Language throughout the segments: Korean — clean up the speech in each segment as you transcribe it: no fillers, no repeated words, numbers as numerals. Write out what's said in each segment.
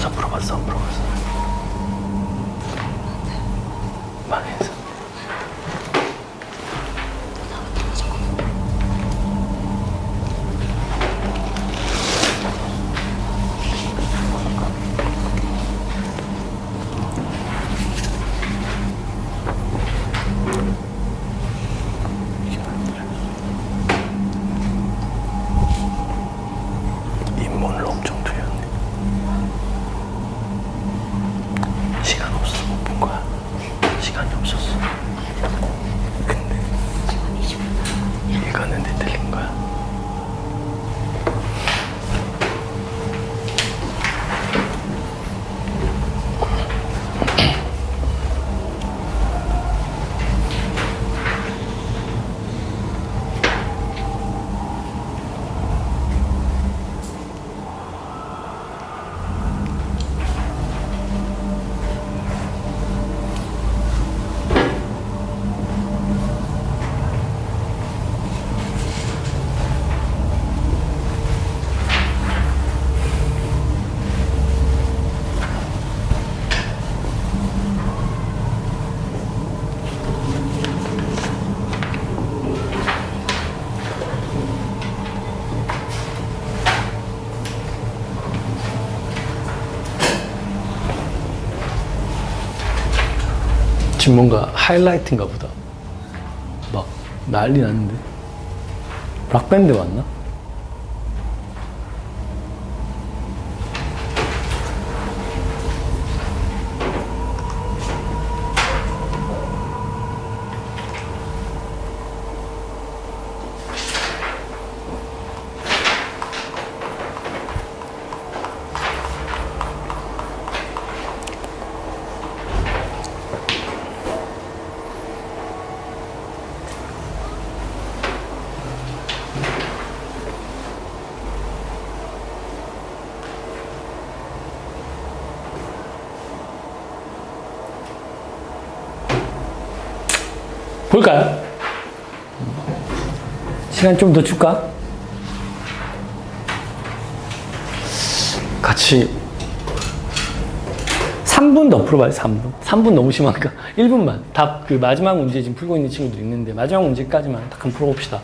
물어봤어. 망했어. 인문을 엄청 틀렸네. 시간 없어서 못 본 거야. 시간이 없었어. 근데 읽었는데 틀린 거야. 지금 뭔가 하이라이트인가 보다. 막 난리 났는데. 락밴드 맞나? 볼까요? 시간 좀 더 줄까? 같이 3분 더 풀어봐요. 3분 너무 심한가? 1분만 답 그 마지막 문제 지금 풀고 있는 친구들 있는데 마지막 문제까지만 딱 한번 풀어봅시다.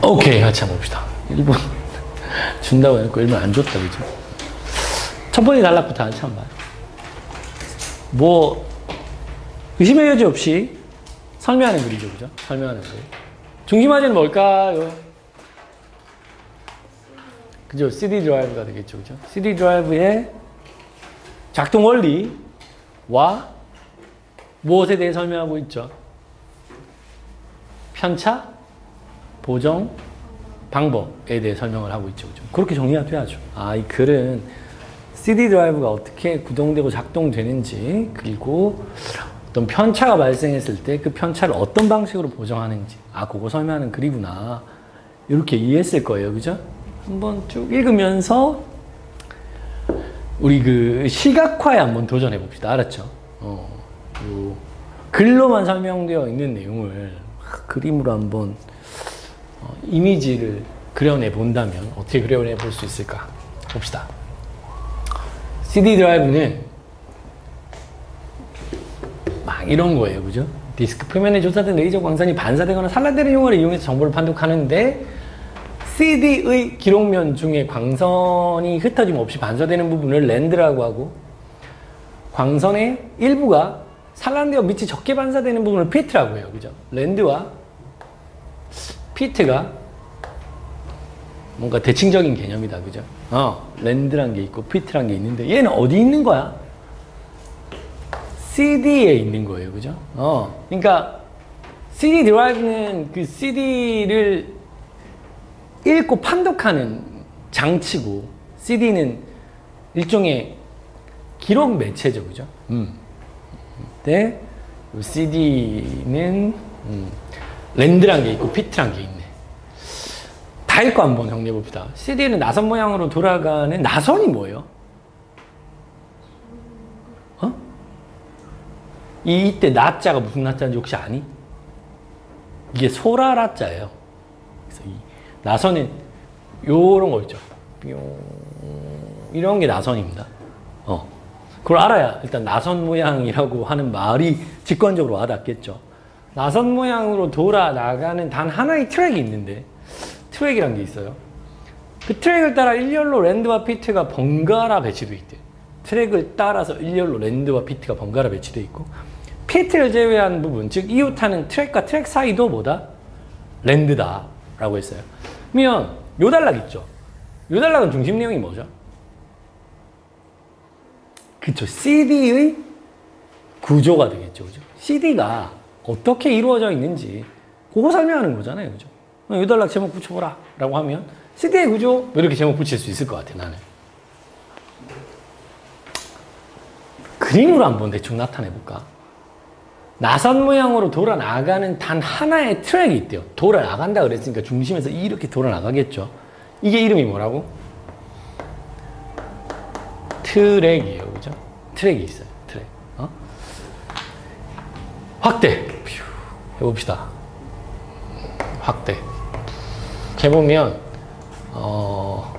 오케이, 같이 한번 봅시다. 1분 준다고 해놓고 1분 안 줬다, 그죠? 첫 번째 단락부터 같이 한번 봐요. 뭐, 의심의 여지 없이 설명하는 글이죠, 그죠? 설명하는 글. 중심화제는 뭘까요? 그죠? CD 드라이브가 되겠죠, 그죠? CD 드라이브의 작동 원리와 무엇에 대해 설명하고 있죠? 편차, 보정, 방법에 대해 설명을 하고 있죠. 그죠? 그렇게 정리가 돼야죠. 아, 이 글은 CD 드라이브가 어떻게 구동되고 작동되는지, 그리고 어떤 편차가 발생했을 때 그 편차를 어떤 방식으로 보정하는지, 아, 그거 설명하는 글이구나. 이렇게 이해했을 거예요. 그죠? 한번 쭉 읽으면서 우리 그 시각화에 한번 도전해 봅시다. 알았죠? 요 글로만 설명되어 있는 내용을 그림으로 한번 이미지를 그려내 본다면 어떻게 그려내 볼 수 있을까 봅시다. CD 드라이브는 막 이런 거예요, 그죠? 디스크 표면에 조사된 레이저 광선이 반사되거나 산란되는 용어를 이용해서 정보를 판독하는데 CD의 기록면 중에 광선이 흩어짐 없이 반사되는 부분을 랜드라고 하고 광선의 일부가 산란되어 빛이 적게 반사되는 부분을 피트라고 해요, 그죠? 랜드와 피트가 뭔가 대칭적인 개념이다, 그죠? 랜드란 게 있고 피트란 게 있는데 얘는 어디 있는 거야? CD에 있는 거예요, 그죠? 그러니까 CD 드라이브는 그 CD를 읽고 판독하는 장치고 CD는 일종의 기록 매체죠, 그죠? 근데 CD는 랜드란 게 있고 피트란 게 있네. 다 읽고 한번 정리해 봅시다. CD는 나선 모양으로 돌아가는 나선이 뭐예요? 어? 이때 나자가 무슨 나자인지 혹시 아니? 이게 소라라자예요. 그래서 이 나선은 요런 거 있죠. 이런 게 나선입니다. 그걸 알아야 일단 나선 모양이라고 하는 말이 직관적으로 와닿겠죠. 나선 모양으로 돌아 나가는 단 하나의 트랙이 있는데, 트랙이란 게 있어요. 그 트랙을 따라 일렬로 랜드와 피트가 번갈아 배치되어 있대요. 트랙을 따라서 일렬로 랜드와 피트가 번갈아 배치되어 있고, 피트를 제외한 부분, 즉 이웃하는 트랙과 트랙 사이도 뭐다? 랜드다 라고 했어요. 그러면 요 단락 있죠. 요 단락은 중심 내용이 뭐죠? 그쵸. CD의 구조가 되겠죠. 그죠? CD가 어떻게 이루어져 있는지 그거 설명하는 거잖아요. 그죠? 요 단락 제목 붙여보라 라고 하면 CD의 구조 이렇게 제목 붙일 수 있을 것 같아 나는. 그림으로 한번 대충 나타내 볼까? 나선 모양으로 돌아 나가는 단 하나의 트랙이 있대요. 돌아 나간다 그랬으니까 중심에서 이렇게 돌아 나가겠죠. 이게 이름이 뭐라고? 트랙이에요. 그죠? 트랙이 있어요. 트랙. 확대. 해봅시다. 확대. 해보면, 뭐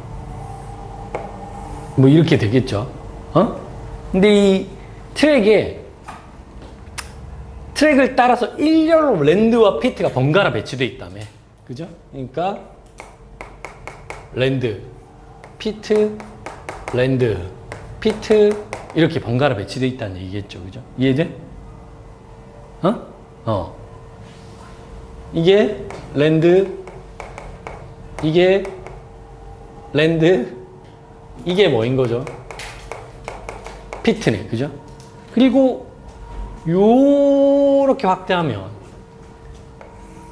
이렇게 되겠죠. 근데 이 트랙을 따라서 일렬로 랜드와 피트가 번갈아 배치되어 있다며. 그죠? 그러니까, 랜드, 피트, 랜드, 피트, 이렇게 번갈아 배치되어 있다는 얘기겠죠. 그죠? 이해돼? 이게 랜드, 이게 랜드, 이게 뭐인 거죠? 피트네. 그죠? 그리고 요렇게 확대하면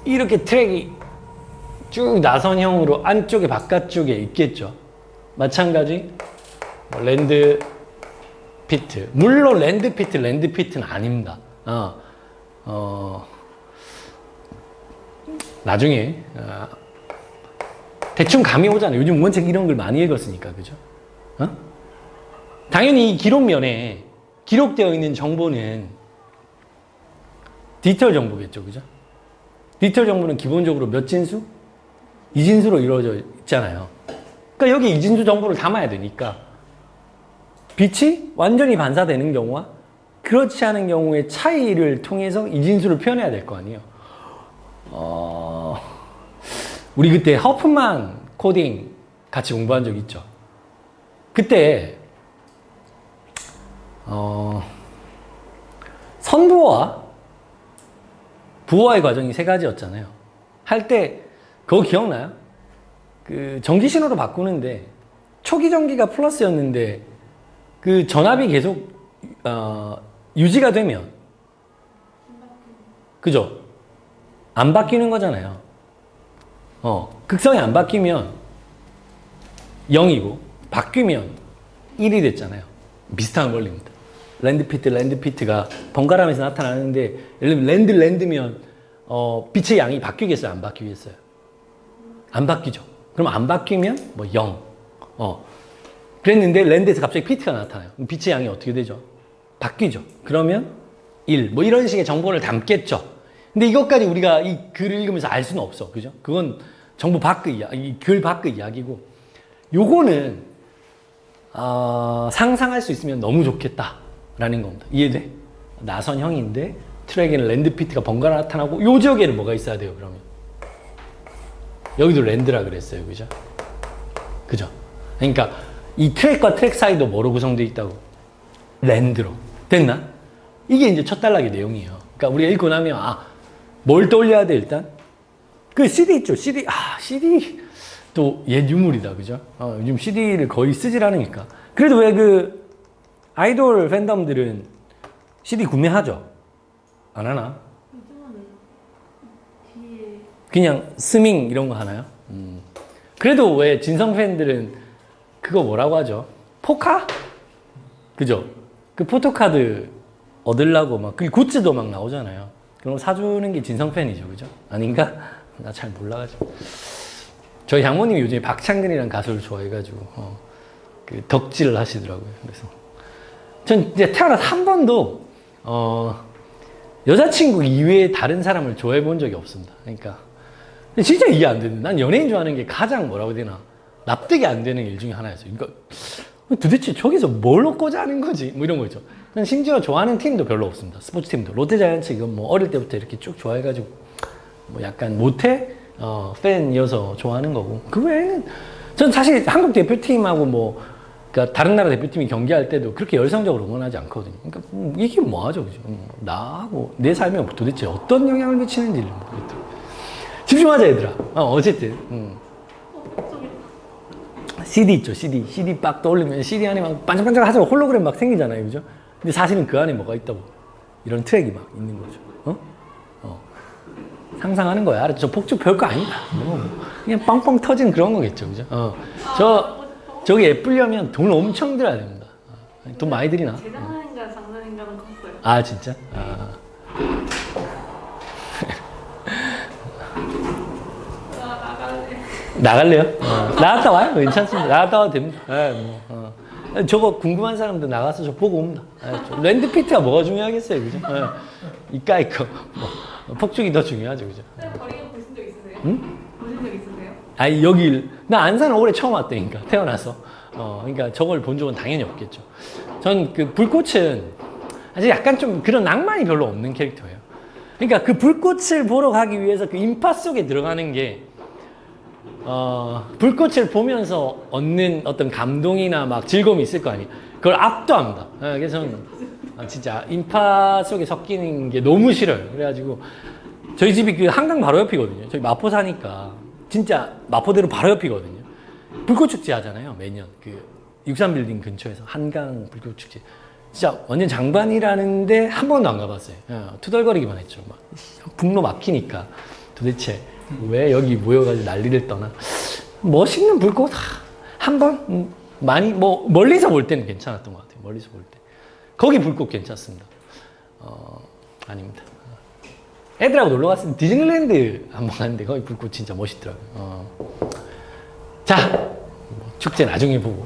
이렇게 트랙이 쭉 나선형으로 안쪽에 바깥쪽에 있겠죠. 마찬가지 랜드 피트. 물론 랜드 피트는 아닙니다. 나중에 대충 감이 오잖아요. 요즘 문책 이런 걸 많이 읽었으니까. 그죠? 당연히 이 기록면에 기록되어 있는 정보는 디지털 정보겠죠. 그죠? 디지털 정보는 기본적으로 몇 진수? 이진수로 이루어져 있잖아요. 그러니까 여기 이진수 정보를 담아야 되니까 빛이 완전히 반사되는 경우와 그렇지 않은 경우의 차이를 통해서 이진수를 표현해야 될 거 아니에요. 우리 그때 하우프만 코딩 같이 공부한 적 있죠. 그때 선부호와 부호와의 과정이 세 가지였잖아요. 할 때 그거 기억나요? 그 전기 신호로 바꾸는데 초기 전기가 플러스였는데 그 전압이 계속 유지가 되면 그죠? 안 바뀌는 거잖아요. 극성이 안 바뀌면 0이고 바뀌면 1이 됐잖아요. 비슷한 원리입니다. 랜드 피트가 번갈아가면서 나타나는데 예를 들면 랜드면 빛의 양이 바뀌겠어요? 안 바뀌겠어요? 안 바뀌죠. 그럼 안 바뀌면 뭐 0. 그랬는데 랜드에서 갑자기 피트가 나타나요. 그럼 빛의 양이 어떻게 되죠? 바뀌죠. 그러면 1. 뭐 이런 식의 정보를 담겠죠. 근데 이것까지 우리가 이 글을 읽으면서 알 수는 없어. 그죠? 그건 정보 밖의 이 글 밖의 이야기고 요거는 상상할 수 있으면 너무 좋겠다라는 겁니다. 이해돼? 나선형인데 트랙에는 랜드 피트가 번갈아 나타나고 요 지역에는 뭐가 있어야 돼요, 그러면? 여기도 랜드라 그랬어요. 그죠? 그죠? 그러니까 이 트랙과 트랙 사이도 뭐로 구성되어 있다고? 랜드로. 됐나? 이게 이제 첫 단락의 내용이에요. 그러니까 우리가 읽고 나면 뭘 떠올려야 돼, 일단? 그 CD 있죠? CD. CD 또 옛 유물이다. 그죠? 요즘 CD를 거의 쓰질 않으니까. 그래도 왜 그 아이돌 팬덤들은 CD 구매하죠? 안 하나? 그냥 스밍 이런 거 하나요? 그래도 왜 진성 팬들은 그거 뭐라고 하죠? 포카? 그죠? 그 포토카드 얻으려고 막, 그 굿즈도 막 나오잖아요. 그럼 사주는 게 진성 팬이죠. 그죠? 아닌가? 나 잘 몰라가지고. 저희 장모님이 요즘에 박창근이라는 가수를 좋아해가지고, 그 덕질을 하시더라고요. 그래서. 전 이제 태어나서 한 번도, 여자친구 이외에 다른 사람을 좋아해 본 적이 없습니다. 그러니까. 진짜 이해 안 되는. 난 연예인 좋아하는 게 가장 뭐라고 해야 되나. 납득이 안 되는 일 중에 하나였어요. 그러니까 도대체 저기서 뭘 얻고자 하는 거지? 뭐 이런 거 있죠. 난 심지어 좋아하는 팀도 별로 없습니다. 스포츠 팀도. 롯데자이언츠 이건 뭐 어릴 때부터 이렇게 쭉 좋아해가지고 뭐 약간 모태 팬이어서 좋아하는 거고. 그 외에는 전 사실 한국 대표팀하고 뭐 그러니까 다른 나라 대표팀이 경기할 때도 그렇게 열성적으로 응원하지 않거든요. 그러니까 이게 뭐하죠, 그죠? 나하고 내 삶에 도대체 어떤 영향을 미치는지를 모르겠더라고요. 집중하자 얘들아. 어쨌든. CD 있죠, CD. CD 빡 떠올리면 CD 안에 막 반짝반짝 하죠. 홀로그램 막 생기잖아요, 그죠? 근데 사실은 그 안에 뭐가 있다고. 이런 트랙이 막 있는 거죠. 상상하는 거야. 알았죠? 저 폭죽 별거 아니다. 그냥 빵빵 터진 그런 거겠죠, 그죠? 저기 예쁘려면 돈 엄청 들어야 됩니다. 돈 많이 들이나? 재장난인가 장난인가는 컸어요. 아, 진짜? 나갈래요? 나갔다 와요. 괜찮습니다. 나갔다 와도 됩니다. 저거 궁금한 사람들 나가서 저 보고 옵니다. 랜드피트가 뭐가 중요하겠어요, 그죠? 이까 뭐, 폭죽이 더 중요하죠, 그죠? 거리가 보신 적 있으세요? 응? 보신 적 있으세요? 아니 여기 나 안산을 올해 처음 왔다니까 태어나서. 그러니까 저걸 본 적은 당연히 없겠죠. 전 그 불꽃은 아직 약간 좀 그런 낭만이 별로 없는 캐릭터예요. 그러니까 그 불꽃을 보러 가기 위해서 그 인파 속에 들어가는 게 불꽃을 보면서 얻는 어떤 감동이나 막 즐거움이 있을 거 아니에요. 그걸 압도합니다. 그래서 저는 진짜 인파 속에 섞이는 게 너무 싫어요. 그래가지고 저희 집이 그 한강 바로 옆이거든요. 저희 마포 사니까 진짜 마포대로 바로 옆이거든요. 불꽃축제 하잖아요, 매년. 그 63빌딩 근처에서 한강 불꽃축제. 진짜 완전 장관이라는데 한 번도 안 가봤어요. 투덜거리기만 했죠. 막 북로 막히니까 도대체 왜 여기 모여가지고 난리를 떠나. 멋있는 불꽃 한 번 많이 뭐 멀리서 볼 때는 괜찮았던 것 같아요. 멀리서 볼 때. 거기 불꽃 괜찮습니다. 아닙니다. 애들하고 놀러 갔을 때 디즈니랜드 한번 갔는데 거기 불꽃 진짜 멋있더라고요. 자, 뭐 축제 나중에 보고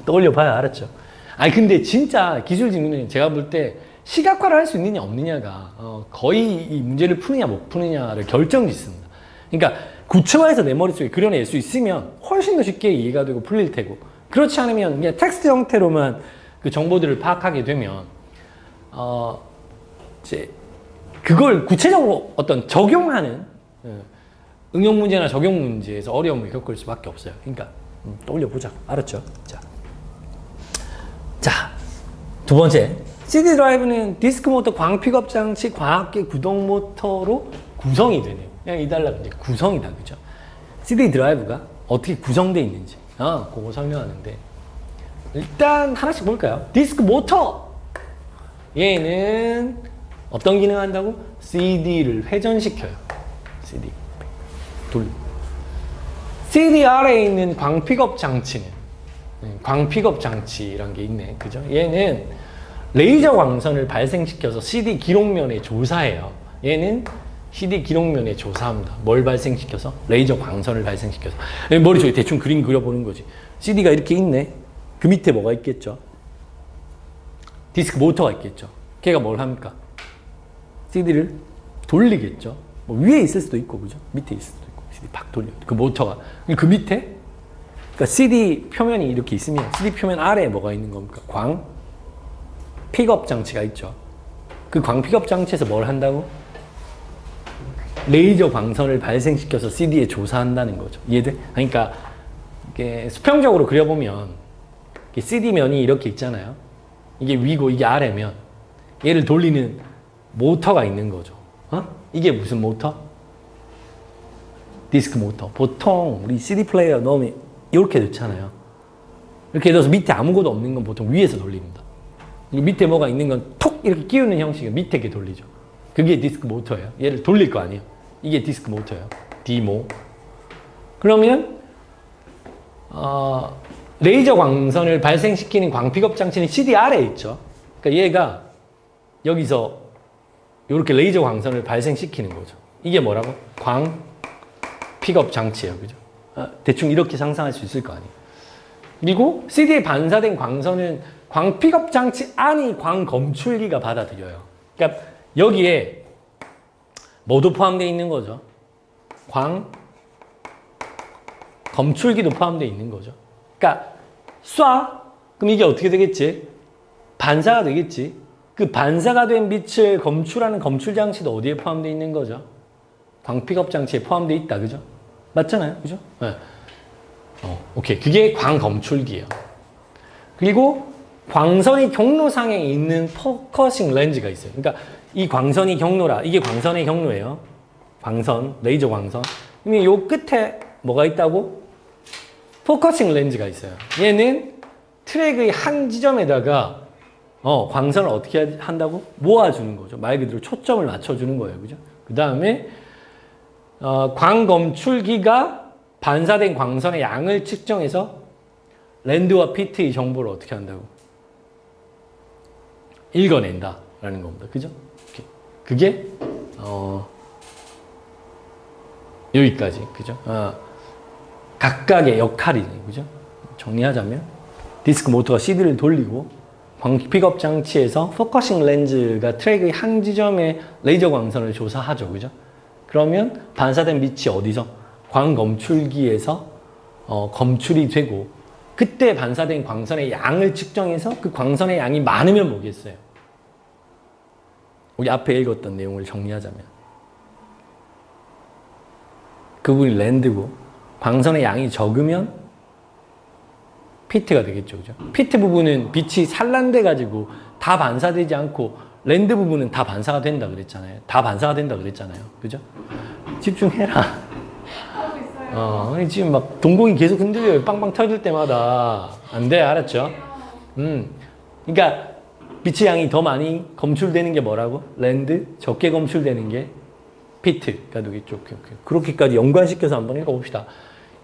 떠올려봐야 알았죠. 아니 근데 진짜 기술직무는 제가 볼 때 시각화를 할 수 있느냐 없느냐가 거의 이 문제를 푸느냐 못 푸느냐를 결정짓습니다. 그러니까 구체화해서 내 머릿속에 그려낼 수 있으면 훨씬 더 쉽게 이해가 되고 풀릴 테고, 그렇지 않으면 그냥 텍스트 형태로만 그 정보들을 파악하게 되면 이제 그걸 구체적으로 어떤 적용하는 응용 문제나 적용 문제에서 어려움을 겪을 수밖에 없어요. 그러니까 떠올려보자. 알았죠? 자, 두 번째. CD 드라이브는 디스크 모터 광픽업 장치 광학계 구동 모터로 구성이 되네요. 그냥 이달라고 이제 구성이다, 그죠? CD 드라이브가 어떻게 구성되어 있는지 그거 설명하는데, 일단 하나씩 볼까요? 디스크 모터! 얘는 어떤 기능 한다고? CD를 회전시켜요. CD. CD 아래에 있는 광픽업 장치는 광픽업 장치란 게 있네. 그죠? 얘는 레이저 광선을 발생시켜서 CD 기록면에 조사해요. 얘는 CD 기록면에 조사합니다. 뭘 발생시켜서? 레이저 광선을 발생시켜서. 머릿속에 대충 그림 그려보는 거지. CD가 이렇게 있네. 그 밑에 뭐가 있겠죠? 디스크 모터가 있겠죠. 걔가 뭘 합니까? CD를 돌리겠죠. 뭐 위에 있을 수도 있고, 그죠? 밑에 있을 수도 있고, CD 팍 돌려. 그 모터가. 그 밑에? 그러니까 CD 표면이 이렇게 있으면 CD 표면 아래에 뭐가 있는 겁니까? 광 픽업 장치가 있죠. 그 광 픽업 장치에서 뭘 한다고? 레이저 광선을 발생시켜서 CD에 조사한다는 거죠. 이해돼? 그러니까 이게 수평적으로 그려보면 CD 면이 이렇게 있잖아요. 이게 위고 이게 아래면 얘를 돌리는 모터가 있는 거죠. 이게 무슨 모터? 디스크 모터. 보통 우리 CD 플레이어 넣으면 이렇게 넣잖아요. 이렇게 넣어서 밑에 아무것도 없는 건 보통 위에서 돌립니다. 밑에 뭐가 있는 건 톡 이렇게 끼우는 형식의 밑에 게 돌리죠. 그게 디스크 모터예요. 얘를 돌릴 거 아니에요. 이게 디스크 모터예요. 디모. 그러면 레이저 광선을 발생시키는 광 픽업 장치는 CD 아래에 있죠. 그러니까 얘가 여기서 이렇게 레이저 광선을 발생시키는 거죠. 이게 뭐라고? 광 픽업 장치예요. 그죠? 대충 이렇게 상상할 수 있을 거 아니에요. 그리고 CD에 반사된 광선은 광 픽업 장치 안이 광 검출기가 받아들여요. 그러니까 여기에 뭐도 포함되어 있는 거죠? 광 검출기도 포함되어 있는 거죠. 그러니까 쏴? 그럼 이게 어떻게 되겠지? 반사가 되겠지. 그 반사가 된 빛을 검출하는 검출 장치도 어디에 포함되어 있는 거죠? 광 픽업 장치에 포함되어 있다. 그죠? 맞잖아요. 그죠? 네. 오케이. 그게 광 검출기예요. 그리고 광선이 경로상에 있는 포커싱 렌즈가 있어요. 그러니까 이 광선이 경로라. 이게 광선의 경로예요. 광선, 레이저 광선. 그럼 요 끝에 뭐가 있다고? 포커싱 렌즈가 있어요. 얘는 트랙의 한 지점에다가 광선을 어떻게 한다고? 모아주는 거죠. 말 그대로 초점을 맞춰주는 거예요. 그죠? 그 다음에 광 검출기가 반사된 광선의 양을 측정해서 랜드와 피트의 정보를 어떻게 한다고? 읽어낸다라는 겁니다. 그죠? 그게 여기까지. 그죠? 각각의 역할이네. 그죠? 정리하자면 디스크 모터가 CD를 돌리고 광 픽업 장치에서 포커싱 렌즈가 트랙의 한 지점에 레이저 광선을 조사하죠. 그죠? 그러면 반사된 빛이 어디서? 광 검출기에서 검출이 되고 그때 반사된 광선의 양을 측정해서 그 광선의 양이 많으면 뭐겠어요? 우리 앞에 읽었던 내용을 정리하자면 그 부분이 랜드고 광선의 양이 적으면 피트가 되겠죠. 그죠? 피트 부분은 빛이 산란돼 가지고 다 반사되지 않고 랜드 부분은 다 반사가 된다 그랬잖아요. 다 반사가 된다 그랬잖아요. 그죠? 집중해라. 하고 있어요. 지금 막 동공이 계속 흔들려요. 빵빵 터질 때마다. 안 돼. 알았죠? 그러니까 빛의 양이 더 많이 검출되는 게 뭐라고? 랜드, 적게 검출되는 게 피트가 되겠죠. 오케이. 그렇게까지 연관시켜서 한번 읽어봅시다.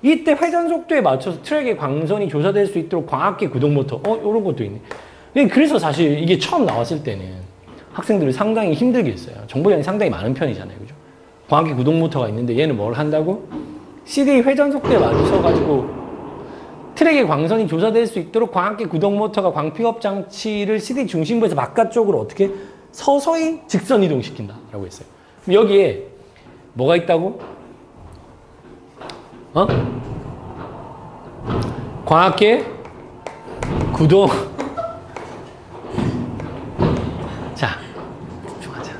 이때 회전 속도에 맞춰서 트랙의 광선이 조사될 수 있도록 광학계 구동 모터. 이런 것도 있네. 그래서 사실 이게 처음 나왔을 때는 학생들을 상당히 힘들게 했어요. 정보량이 상당히 많은 편이잖아요. 그죠? 광학계 구동 모터가 있는데 얘는 뭘 한다고? CD 회전 속도에 맞춰가지고 트랙의 광선이 조사될 수 있도록 광학계 구동 모터가 광 픽업 장치를 CD 중심부에서 바깥쪽으로 어떻게 서서히 직선 이동시킨다라고 했어요. 그럼 여기에 뭐가 있다고? 광학계 구동. 자, 집중하자.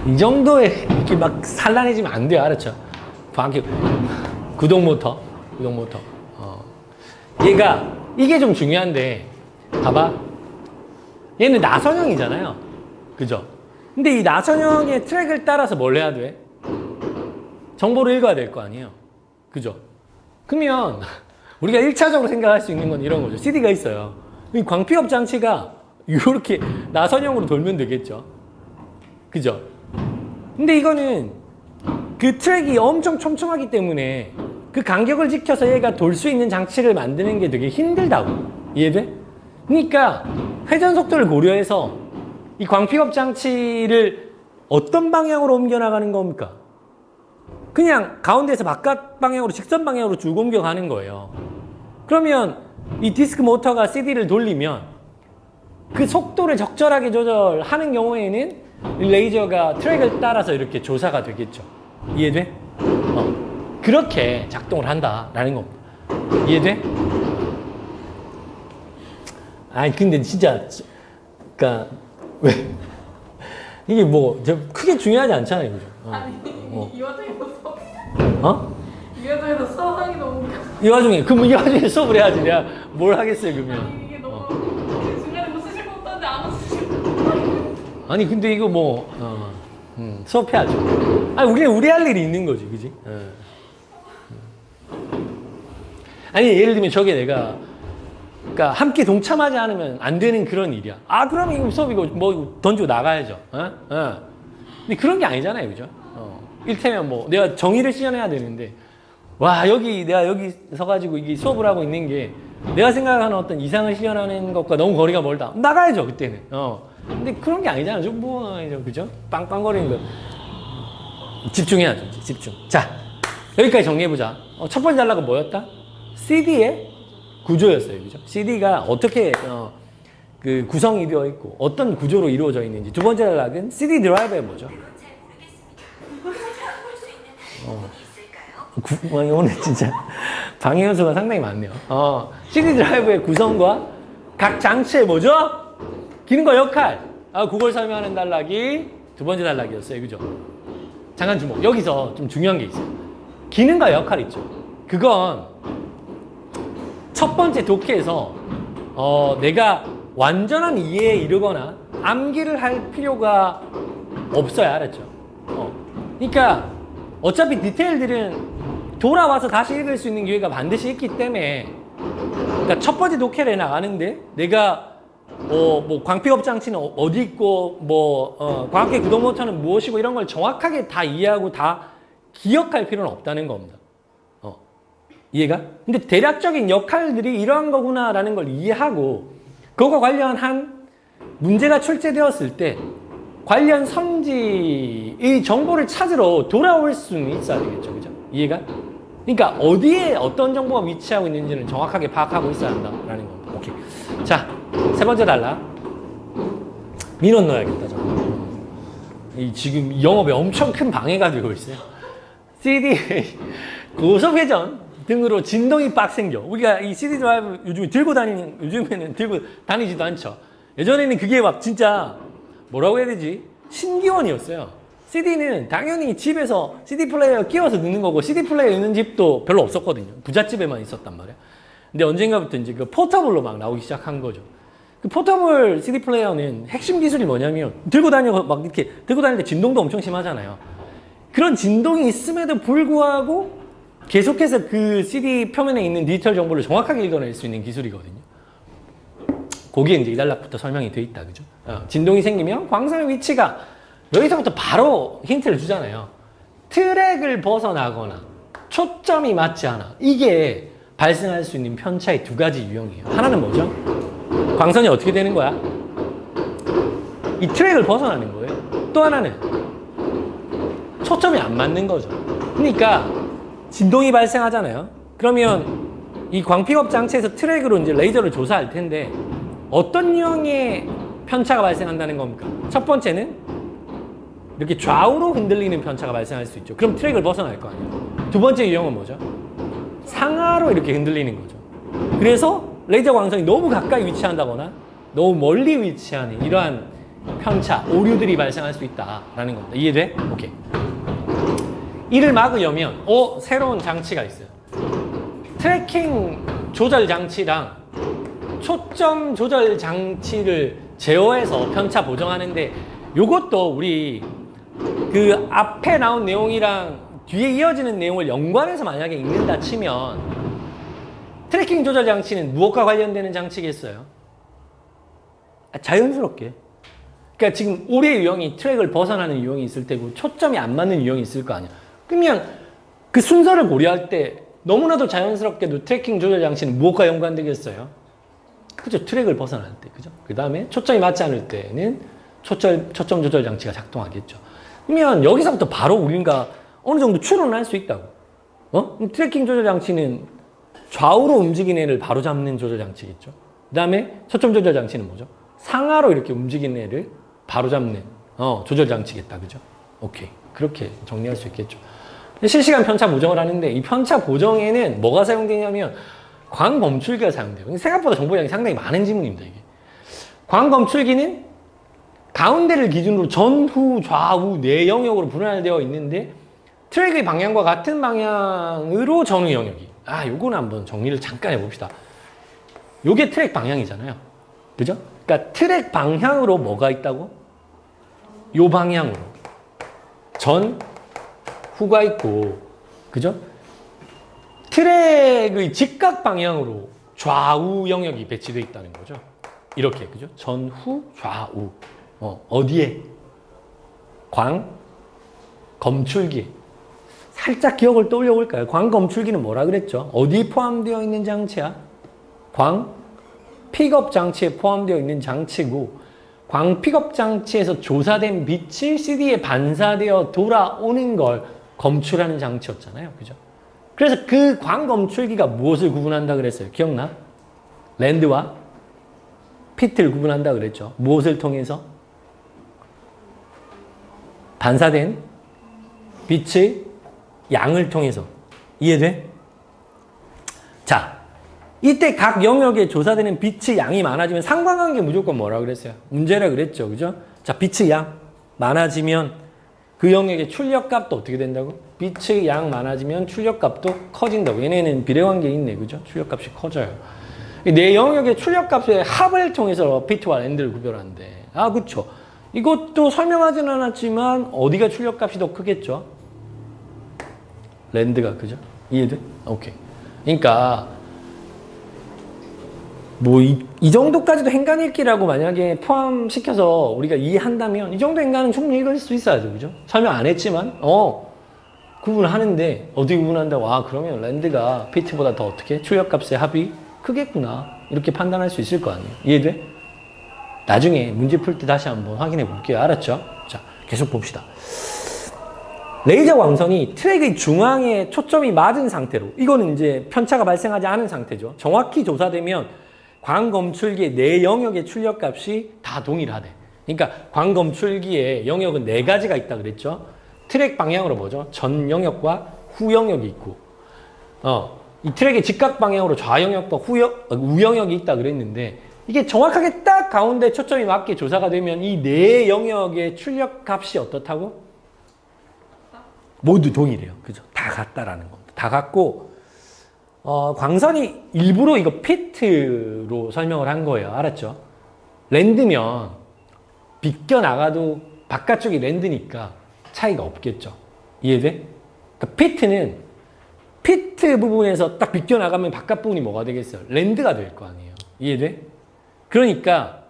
이 정도에 이렇게 막 산란해지면 안 돼요. 알았죠? 광학계 구동 모터. 얘가 이게 좀 중요한데 봐봐. 얘는 나선형이잖아요. 그죠? 근데 이 나선형의 트랙을 따라서 뭘 해야 돼? 정보를 읽어야 될 거 아니에요. 그죠? 그러면 우리가 1차적으로 생각할 수 있는 건 이런 거죠. CD가 있어요. 이 광픽업 장치가 이렇게 나선형으로 돌면 되겠죠. 그죠? 근데 이거는 그 트랙이 엄청 촘촘하기 때문에 그 간격을 지켜서 얘가 돌 수 있는 장치를 만드는 게 되게 힘들다고. 이해돼? 그러니까 회전 속도를 고려해서 이 광픽업 장치를 어떤 방향으로 옮겨나가는 겁니까? 그냥 가운데에서 바깥 방향으로 직선 방향으로 쭉 옮겨가는 거예요. 그러면 이 디스크 모터가 CD를 돌리면 그 속도를 적절하게 조절하는 경우에는 이 레이저가 트랙을 따라서 이렇게 조사가 되겠죠. 이해돼? 그렇게 작동을 한다라는 겁니다. 이해돼? 아니 근데 진짜 그러니까 왜 이게 뭐 크게 중요하지 않잖아요, 그죠? 아니 이 와중에서 수업. 이 와중에서 수업하기 너무 웃겨. 이 와중에 그럼 이 와중에 수업을 해야지. 내가 뭘 하겠어요, 그러면? 아니 이게 너무 중간에 뭐 쓰실 거 없다는데 안 쓰실 거. 아니 근데 이거 뭐 수업해야죠. 아니 우리는 우리 할 일이 있는 거지, 그지? 아니 예를 들면 저게 내가 그러니까 함께 동참하지 않으면 안 되는 그런 일이야. 그러면 이거 수업 이거 뭐 던지고 나가야죠. 근데 그런 게 아니잖아요, 그죠? 일테면 뭐 내가 정의를 실현해야 되는데 와, 내가 여기 서가지고 이게 수업을 하고 있는 게 내가 생각하는 어떤 이상을 실현하는 것과 너무 거리가 멀다. 나가야죠, 그때는. 근데 그런 게 아니잖아. 좀 뭐, 그죠? 빵빵거리는 거. 집중해야죠, 집중. 자, 여기까지 정리해보자. 첫 번째 단락은 뭐였다? CD의 구조였어요, 그죠? CD가 어떻게, 그 구성이 되어 있고, 어떤 구조로 이루어져 있는지. 두 번째 단락은 CD 드라이브에 뭐죠? 오늘 진짜 방해 요소가 상당히 많네요. CD 드라이브의 구성과 각 장치의 뭐죠? 기능과 역할. 그걸 설명하는 단락이 두 번째 단락이었어요. 그죠? 잠깐 주목. 여기서 좀 중요한 게 있어요. 기능과 역할 있죠. 그건 첫 번째 독해에서 내가 완전한 이해에 이르거나 암기를 할 필요가 없어요. 알았죠? 그러니까 어차피 디테일들은 돌아와서 다시 읽을 수 있는 기회가 반드시 있기 때문에, 그러니까 첫 번째 독해를 나가는데 내가 뭐 광픽업 장치는 어디 있고 광학계 구동 모터는 무엇이고 이런 걸 정확하게 다 이해하고 다 기억할 필요는 없다는 겁니다. 이해가? 근데 대략적인 역할들이 이러한 거구나라는 걸 이해하고 그것과 관련한 문제가 출제되었을 때 관련 선지의 정보를 찾으러 돌아올 수는 있어야 되겠죠. 그죠? 이해가? 그러니까 어디에 어떤 정보가 위치하고 있는지는 정확하게 파악하고 있어야 한다라는 겁니다. 오케이. 자, 세 번째 단락. 민원 넣어야겠다, 저거. 지금 영업에 엄청 큰 방해가 되고 있어요. CD 고속 회전 등으로 진동이 빡 생겨. 우리가 이 CD 드라이브 요즘에는 들고 다니지도 않죠. 예전에는 그게 막 진짜 뭐라고 해야 되지? 신기원이었어요. CD는 당연히 집에서 CD 플레이어 끼워서 넣는 거고 CD 플레이어 있는 집도 별로 없었거든요. 부잣집에만 있었단 말이야. 근데 언젠가부터 이제 그 포터블로 막 나오기 시작한 거죠. 그 포터블 CD 플레이어는 핵심 기술이 뭐냐면 들고 다니고 막 이렇게 들고 다닐 때 진동도 엄청 심하잖아요. 그런 진동이 있음에도 불구하고 계속해서 그 CD 표면에 있는 디지털 정보를 정확하게 읽어낼 수 있는 기술이거든요. 거기에 이제 이 단락부터 설명이 돼 있다, 그죠? 진동이 생기면 광선의 위치가 여기서부터 바로 힌트를 주잖아요. 트랙을 벗어나거나 초점이 맞지 않아. 이게 발생할 수 있는 편차의 두 가지 유형이에요. 하나는 뭐죠? 광선이 어떻게 되는 거야? 이 트랙을 벗어나는 거예요. 또 하나는 초점이 안 맞는 거죠. 그러니까 진동이 발생하잖아요. 그러면 이 광픽업 장치에서 트랙으로 이제 레이저를 조사할 텐데 어떤 유형의 편차가 발생한다는 겁니까? 첫 번째는 이렇게 좌우로 흔들리는 편차가 발생할 수 있죠. 그럼 트랙을 벗어날 거 아니에요. 두 번째 유형은 뭐죠? 상하로 이렇게 흔들리는 거죠. 그래서 레이저 광선이 너무 가까이 위치한다거나 너무 멀리 위치하는 이러한 편차, 오류들이 발생할 수 있다라는 겁니다. 이해돼? 오케이. 이를 막으려면 새로운 장치가 있어요. 트래킹 조절 장치랑 초점 조절 장치를 제어해서 편차 보정하는데 요것도 우리 그 앞에 나온 내용이랑 뒤에 이어지는 내용을 연관해서 만약에 읽는다 치면 트래킹 조절 장치는 무엇과 관련되는 장치겠어요? 자연스럽게. 그러니까 지금 올해 유형이 트랙을 벗어나는 유형이 있을 테고 초점이 안 맞는 유형이 있을 거 아니야. 그러면 그 순서를 고려할 때 너무나도 자연스럽게도 트래킹 조절 장치는 무엇과 연관되겠어요? 그죠? 트랙을 벗어날 때, 그죠? 그 다음에 초점이 맞지 않을 때는 초점 조절 장치가 작동하겠죠. 그러면 여기서부터 바로 우리가 어느 정도 추론할 수 있다고. 트래킹 조절 장치는 좌우로 움직이는 애를 바로 잡는 조절 장치겠죠. 그 다음에 초점 조절 장치는 뭐죠? 상하로 이렇게 움직이는 애를 바로 잡는 조절 장치겠다, 그죠? 오케이. 그렇게 정리할 수 있겠죠. 실시간 편차 보정을 하는데 이 편차 보정에는 뭐가 사용되냐면 광검출기가 사용돼요. 생각보다 정보량이 상당히 많은 지문입니다, 이게. 광검출기는 가운데를 기준으로 전후, 좌우, 네 영역으로 분할되어 있는데 트랙의 방향과 같은 방향으로 전후 영역이. 요거는 한번 정리를 잠깐 해봅시다. 요게 트랙 방향이잖아요. 그죠? 그러니까 트랙 방향으로 뭐가 있다고? 요 방향으로. 전, 후가 있고, 그죠? 트랙의 직각 방향으로 좌우 영역이 배치되어 있다는 거죠. 이렇게, 그죠? 전후, 좌우. 어디에? 검출기. 살짝 기억을 떠올려 볼까요? 광 검출기는 뭐라 그랬죠? 어디에 포함되어 있는 장치야? 광 픽업 장치에 포함되어 있는 장치고, 광 픽업 장치에서 조사된 빛이 CD에 반사되어 돌아오는 걸 검출하는 장치였잖아요. 그죠? 그래서 그 광 검출기가 무엇을 구분한다 그랬어요? 기억나? 랜드와 피트를 구분한다 그랬죠. 무엇을 통해서? 반사된 빛의 양을 통해서. 이해돼? 자, 이때 각 영역에 조사되는 빛의 양이 많아지면 상관관계 무조건 뭐라 그랬어요? 문제라 그랬죠. 그죠? 자, 빛의 양 많아지면 그 영역의 출력값도 어떻게 된다고? 빛의 양 많아지면 출력값도 커진다고. 얘네는 비례관계 있네. 그죠? 출력값이 커져요. 내 영역의 출력값의 합을 통해서 피트와 랜드를 구별하는데, 아, 그쵸. 이것도 설명하진 않았지만 어디가 출력값이 더 크겠죠? 랜드가. 그죠? 이해돼? 오케이. 그러니까 뭐 이 정도까지도 행간 읽기라고 만약에 포함시켜서 우리가 이해한다면 이 정도 행간은 충분히 읽을 수 있어야죠. 그죠? 설명 안 했지만 구분하는데 어떻게 구분한다고? 아, 그러면 랜드가 피트보다 더 어떻게? 출력값의 합이 크겠구나. 이렇게 판단할 수 있을 거 아니에요. 이해돼? 나중에 문제 풀 때 다시 한번 확인해 볼게요. 알았죠? 자, 계속 봅시다. 레이저 광선이 트랙의 중앙에 초점이 맞은 상태로, 이거는 이제 편차가 발생하지 않은 상태죠. 정확히 조사되면 광검출기의 네 영역의 출력값이 다 동일하대. 그러니까 광검출기의 영역은 네 가지가 있다 그랬죠. 트랙 방향으로 뭐죠? 전 영역과 후 영역이 있고, 이 트랙의 직각 방향으로 좌영역과 우영역이 있다 그랬는데, 이게 정확하게 딱 가운데 초점이 맞게 조사가 되면 이 네 영역의 출력값이 어떻다고? 모두 동일해요. 그죠? 다 같다라는 겁니다. 다 같고, 광선이 일부러 이거 피트로 설명을 한 거예요. 알았죠? 랜드면 비껴나가도 바깥쪽이 랜드니까 차이가 없겠죠. 이해돼? 그러니까 피트는 피트 부분에서 딱 비껴나가면 바깥 부분이 뭐가 되겠어요? 랜드가 될 거 아니에요. 이해돼? 그러니까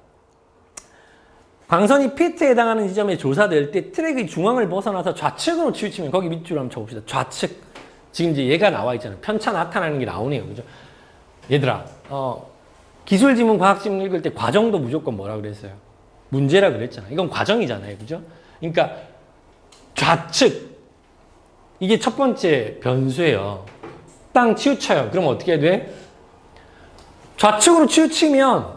광선이 피트에 해당하는 지점에 조사될 때 트랙의 중앙을 벗어나서 좌측으로 치우치면, 거기 밑줄로 한번 쳐봅시다. 좌측. 지금 이제 얘가 나와 있잖아요. 편차 나타나는 게 나오네요. 그죠? 얘들아, 기술 지문, 과학 지문 읽을 때 과정도 무조건 뭐라 그랬어요? 문제라 그랬잖아. 이건 과정이잖아요. 그죠? 그러니까 좌측. 이게 첫 번째 변수예요. 땅 치우쳐요. 그럼 어떻게 돼? 좌측으로 치우치면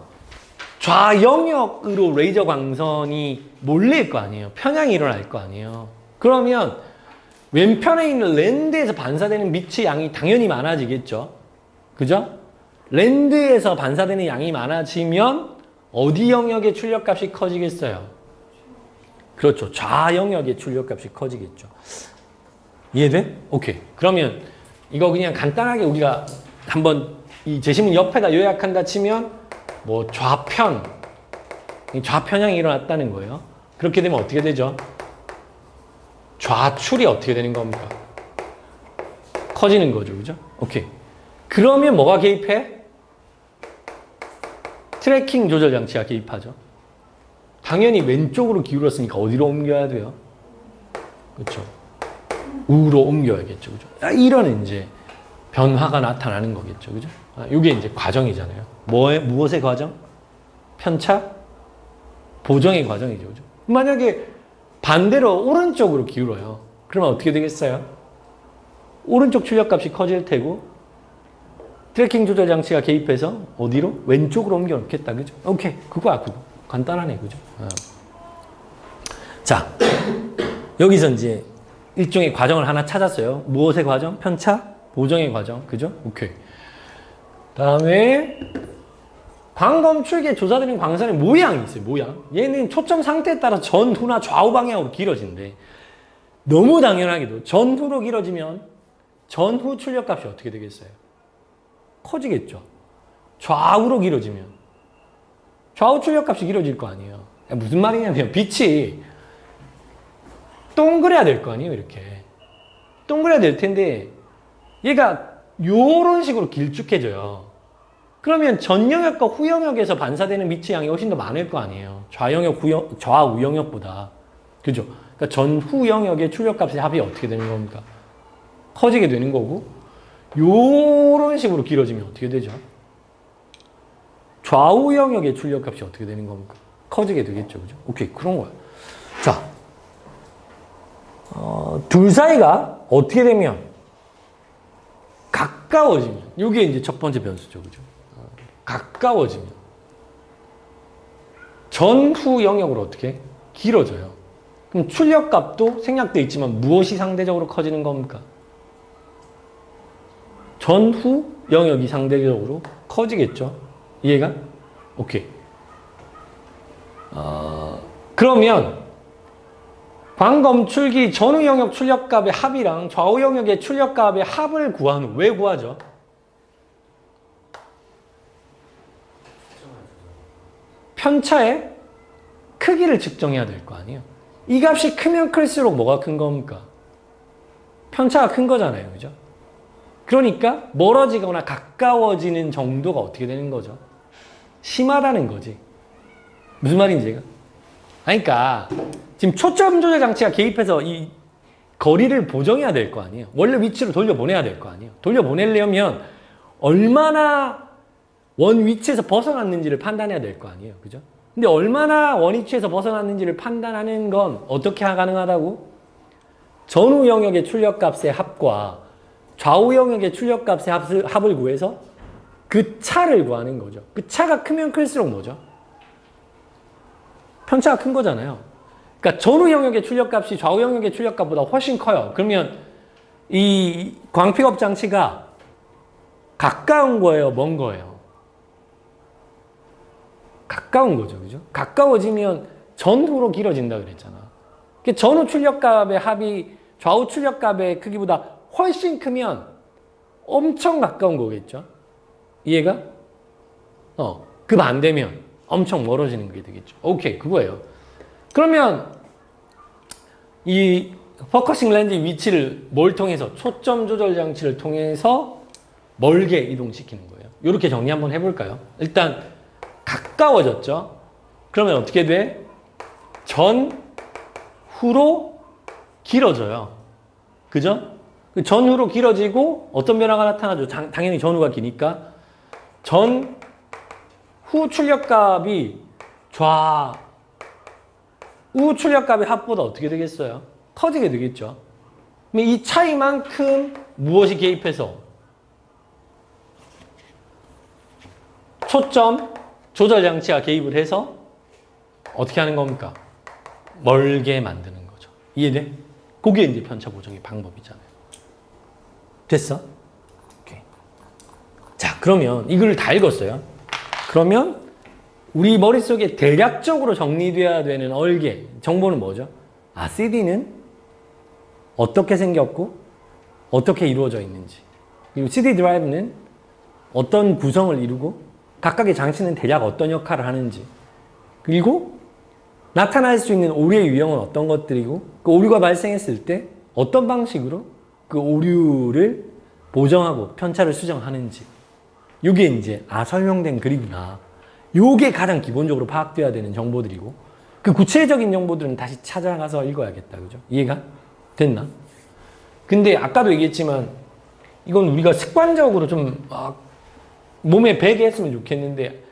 좌영역으로 레이저 광선이 몰릴 거 아니에요. 편향이 일어날 거 아니에요. 그러면 왼편에 있는 랜드에서 반사되는 빛의 양이 당연히 많아지겠죠. 그죠? 랜드에서 반사되는 양이 많아지면 어디 영역의 출력값이 커지겠어요? 그렇죠. 좌영역의 출력값이 커지겠죠. 이해돼? 오케이. 그러면 이거 그냥 간단하게 우리가 한번 이 제시문 옆에다 요약한다 치면 뭐 좌편향이 일어났다는 거예요. 그렇게 되면 어떻게 되죠? 좌출이 어떻게 되는 겁니까? 커지는 거죠. 그죠? 오케이. 그러면 뭐가 개입해? 트래킹 조절 장치가 개입하죠. 당연히 왼쪽으로 기울었으니까 어디로 옮겨야 돼요? 그렇죠. 우로 옮겨야겠죠. 그죠? 이런 이제 변화가 나타나는 거겠죠. 그죠? 이게 이제 과정이잖아요. 무엇의 과정? 편차? 보정의 과정이죠. 그죠? 만약에 반대로 오른쪽으로 기울어요. 그러면 어떻게 되겠어요? 오른쪽 출력값이 커질 테고, 트래킹 조절 장치가 개입해서 어디로? 왼쪽으로 옮겨 놓겠다. 그죠? 오케이. 그거. 간단하네. 그죠? 자, 여기서 이제 일종의 과정을 하나 찾았어요. 무엇의 과정? 편차? 보정의 과정. 그죠? 오케이. 다음에 광검출기에 조사되는 광선의 모양이 있어요. 모양. 얘는 초점 상태에 따라 전후나 좌우 방향으로 길어진대. 너무 당연하게도 전후로 길어지면 전후 출력값이 어떻게 되겠어요? 커지겠죠. 좌우로 길어지면 좌우 출력값이 길어질 거 아니에요. 무슨 말이냐면 빛이 동그래야 될 거 아니에요. 이렇게 동그래야 될 텐데 얘가 요런 식으로 길쭉해져요. 그러면 전 영역과 후 영역에서 반사되는 빛의 양이 훨씬 더 많을 거 아니에요. 좌우 영역보다. 그죠? 그러니까 전 후 영역의 출력값의 합이 어떻게 되는 겁니까? 커지게 되는 거고, 요런 식으로 길어지면 어떻게 되죠? 좌우 영역의 출력값이 어떻게 되는 겁니까? 커지게 되겠죠. 그죠? 오케이. 그런 거야. 자, 둘 사이가 어떻게 되면 가까워지면, 이게 이제 첫 번째 변수죠. 그죠? 가까워지면 전후 영역으로 어떻게? 길어져요. 그럼 출력값도 생략되어 있지만 무엇이 상대적으로 커지는 겁니까? 전후 영역이 상대적으로 커지겠죠. 이해가? 오케이. 그러면 광검출기 전후 영역 출력값의 합이랑 좌우 영역의 출력값의 합을 구한 후 왜 구하죠? 편차의 크기를 측정해야 될 거 아니에요. 이 값이 크면 클수록 뭐가 큰 겁니까? 편차가 큰 거잖아요. 그죠? 그러니까 멀어지거나 가까워지는 정도가 어떻게 되는 거죠? 심하다는 거지. 무슨 말인지 제가? 그러니까 지금 초점 조절 장치가 개입해서 이 거리를 보정해야 될 거 아니에요. 원래 위치로 돌려보내야 될 거 아니에요. 돌려보내려면 얼마나 원 위치에서 벗어났는지를 판단해야 될 거 아니에요. 그죠? 근데 얼마나 원 위치에서 벗어났는지를 판단하는 건 어떻게 가능하다고? 전후 영역의 출력값의 합과 좌우 영역의 출력값의 합을 구해서 그 차를 구하는 거죠. 그 차가 크면 클수록 뭐죠? 편차가 큰 거잖아요. 그러니까 전후 영역의 출력값이 좌우 영역의 출력값보다 훨씬 커요. 그러면 이 광픽업 장치가 가까운 거예요? 먼 거예요? 가까운 거죠. 그죠? 가까워지면 전후로 길어진다 그랬잖아. 그러니까 전후 출력값의 합이 좌우 출력값의 크기보다 훨씬 크면 엄청 가까운 거겠죠. 이해가? 그 반대면 엄청 멀어지는 게 되겠죠. 오케이, 그거예요. 그러면 이 포커싱 렌즈 위치를 뭘 통해서? 초점 조절 장치를 통해서 멀게 이동시키는 거예요. 이렇게 정리 한번 해볼까요? 일단 가까워졌죠. 그러면 어떻게 돼? 전후로 길어져요. 그죠? 전후로 길어지고 어떤 변화가 나타나죠? 당연히 전후가 기니까 전후 출력값이 좌우 출력값의 합보다 어떻게 되겠어요? 커지게 되겠죠. 그럼 이 차이만큼 무엇이 개입해서? 초점 조절 장치가 개입을 해서 어떻게 하는 겁니까? 멀게 만드는 거죠. 이해돼? 그게 이제 편차 보정의 방법이잖아요. 됐어? 오케이. 자, 그러면 이걸 다 읽었어요. 그러면 우리 머릿속에 대략적으로 정리돼야 되는 얼개 정보는 뭐죠? CD는 어떻게 생겼고 어떻게 이루어져 있는지, 그리고 CD 드라이브는 어떤 구성을 이루고 각각의 장치는 대략 어떤 역할을 하는지, 그리고 나타날 수 있는 오류의 유형은 어떤 것들이고 그 오류가 발생했을 때 어떤 방식으로 그 오류를 보정하고 편차를 수정하는지, 이게 이제 설명된 글이구나. 요게 가장 기본적으로 파악돼야 되는 정보들이고, 그 구체적인 정보들은 다시 찾아가서 읽어야겠다. 그죠? 이해가 됐나? 근데 아까도 얘기했지만 이건 우리가 습관적으로 좀 몸에 배게 했으면 좋겠는데,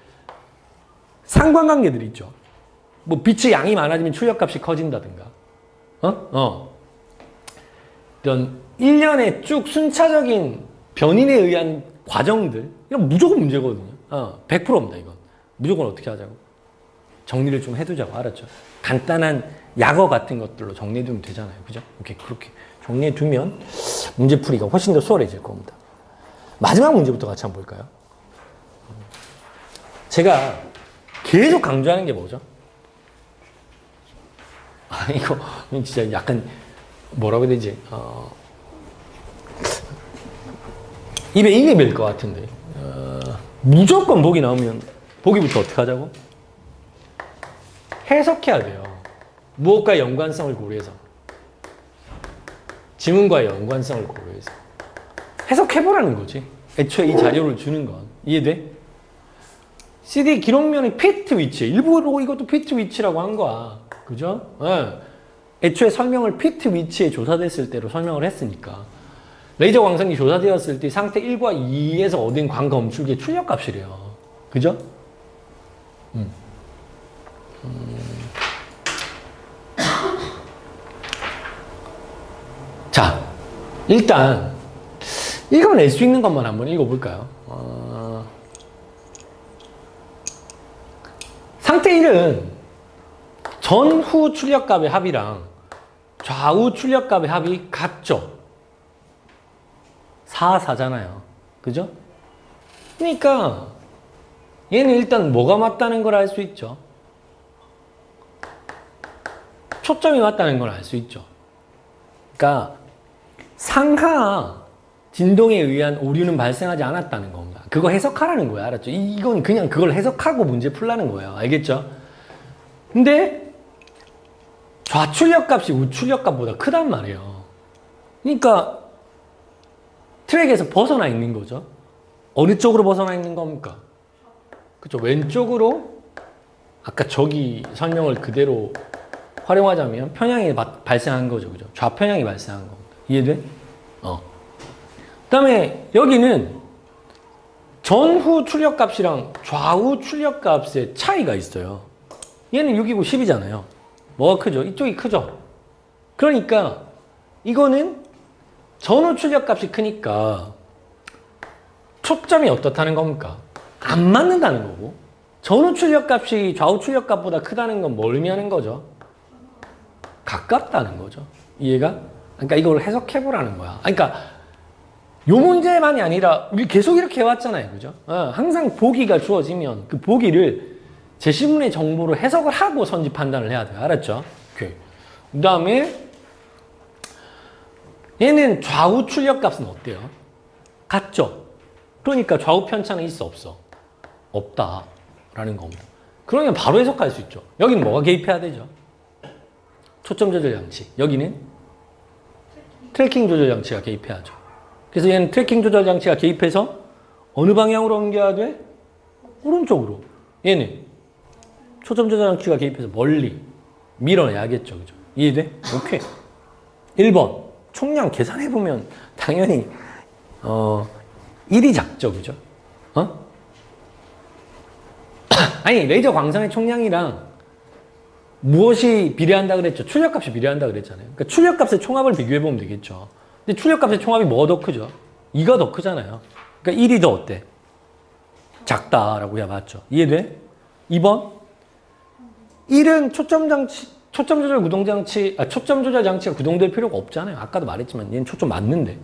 상관관계들이 있죠. 뭐 빛의 양이 많아지면 출력값이 커진다든가, 이런 일련의 쭉 순차적인 변인에 의한 과정들, 이건 무조건 문제거든요. 100%입니다, 이건. 무조건 어떻게 하자고? 정리를 좀 해두자고, 알았죠? 간단한 약어 같은 것들로 정리해두면 되잖아요. 그죠? 오케이, 그렇게 정리해두면 문제풀이가 훨씬 더 수월해질 겁니다. 마지막 문제부터 같이 한번 볼까요? 제가 계속 강조하는 게 뭐죠? 이거 진짜 약간 뭐라고 해야 되지? 입에 인이 뵐 것 같은데, 무조건 보기 나오면 보기부터 어떻게 하자고? 해석해야 돼요. 무엇과의 연관성을 고려해서, 지문과의 연관성을 고려해서 해석해보라는 거지. 애초에 이 자료를 주는 건. 이해돼? CD 기록면의 피트 위치, 일부러 이것도 피트 위치라고 한 거야. 그죠? 애초에 설명을 피트 위치에 조사됐을 때로 설명을 했으니까. 레이저 광선이 조사되었을 때 상태 1과 2에서 얻은 광 검출기의 출력값이래요. 그죠? 자, 일단 읽어낼 수 있는 것만 한번 읽어볼까요? 상태 1은 전후 출력값의 합이랑 좌우 출력값의 합이 같죠? 4, 4잖아요. 그죠? 그러니까 얘는 일단 뭐가 맞다는 걸 알 수 있죠. 초점이 맞다는 걸 알 수 있죠. 그러니까 상하 진동에 의한 오류는 발생하지 않았다는 겁니다. 그거 해석하라는 거야. 알았죠? 이건 그냥 그걸 해석하고 문제 풀라는 거예요. 알겠죠? 근데 좌출력 값이 우출력 값보다 크단 말이에요. 그러니까 트랙에서 벗어나 있는 거죠. 어느 쪽으로 벗어나 있는 겁니까? 그쵸? 왼쪽으로 아까 저기 설명을 그대로 활용하자면 편향이 발생한 거죠. 그죠? 좌편향이 발생한 겁니다. 이해돼? 그 다음에 여기는 전후 출력값이랑 좌우 출력값의 차이가 있어요. 얘는 6이고 10이잖아요. 뭐가 크죠? 이쪽이 크죠? 그러니까 이거는 전후 출력값이 크니까 초점이 어떻다는 겁니까? 안 맞는다는 거고, 전후 출력값이 좌우 출력값보다 크다는 건 뭘 의미하는 거죠? 가깝다는 거죠. 이해가? 그러니까 이걸 해석해보라는 거야. 그러니까 요 문제만이 아니라 우리 계속 이렇게 해왔잖아요. 그죠? 항상 보기가 주어지면 그 보기를 제시문의 정보로 해석을 하고 선지 판단을 해야 돼요. 알았죠? 오케이. 그 다음에 얘는 좌우 출력값은 어때요? 같죠? 그러니까 좌우 편차는 있어 없어? 없다라는 겁니다. 그러면 바로 해석할 수 있죠. 여기는 뭐가 개입해야 되죠? 초점 조절 장치. 여기는 트래킹 조절 장치가 개입해야죠. 그래서 얘는 트래킹 조절 장치가 개입해서 어느 방향으로 옮겨야 돼? 오른쪽으로. 얘는 초점 조절 장치가 개입해서 멀리 밀어내야겠죠. 그죠? 이해돼? 오케이. 1번. 총량 계산해보면 당연히 1이 작죠. 그죠? 아니, 레이저 광선의 총량이랑 무엇이 비례한다 그랬죠? 출력값이 비례한다 그랬잖아요. 그러니까 출력값의 총합을 비교해보면 되겠죠. 근데 출력값의 총합이 뭐가 더 크죠? 2가 더 크잖아요. 그러니까 1이 더 어때? 작다라고 해야 맞죠? 이해돼? 2번. 1은 초점 조절 장치가 구동될 필요가 없잖아요. 아까도 말했지만 얘는 초점 맞는데.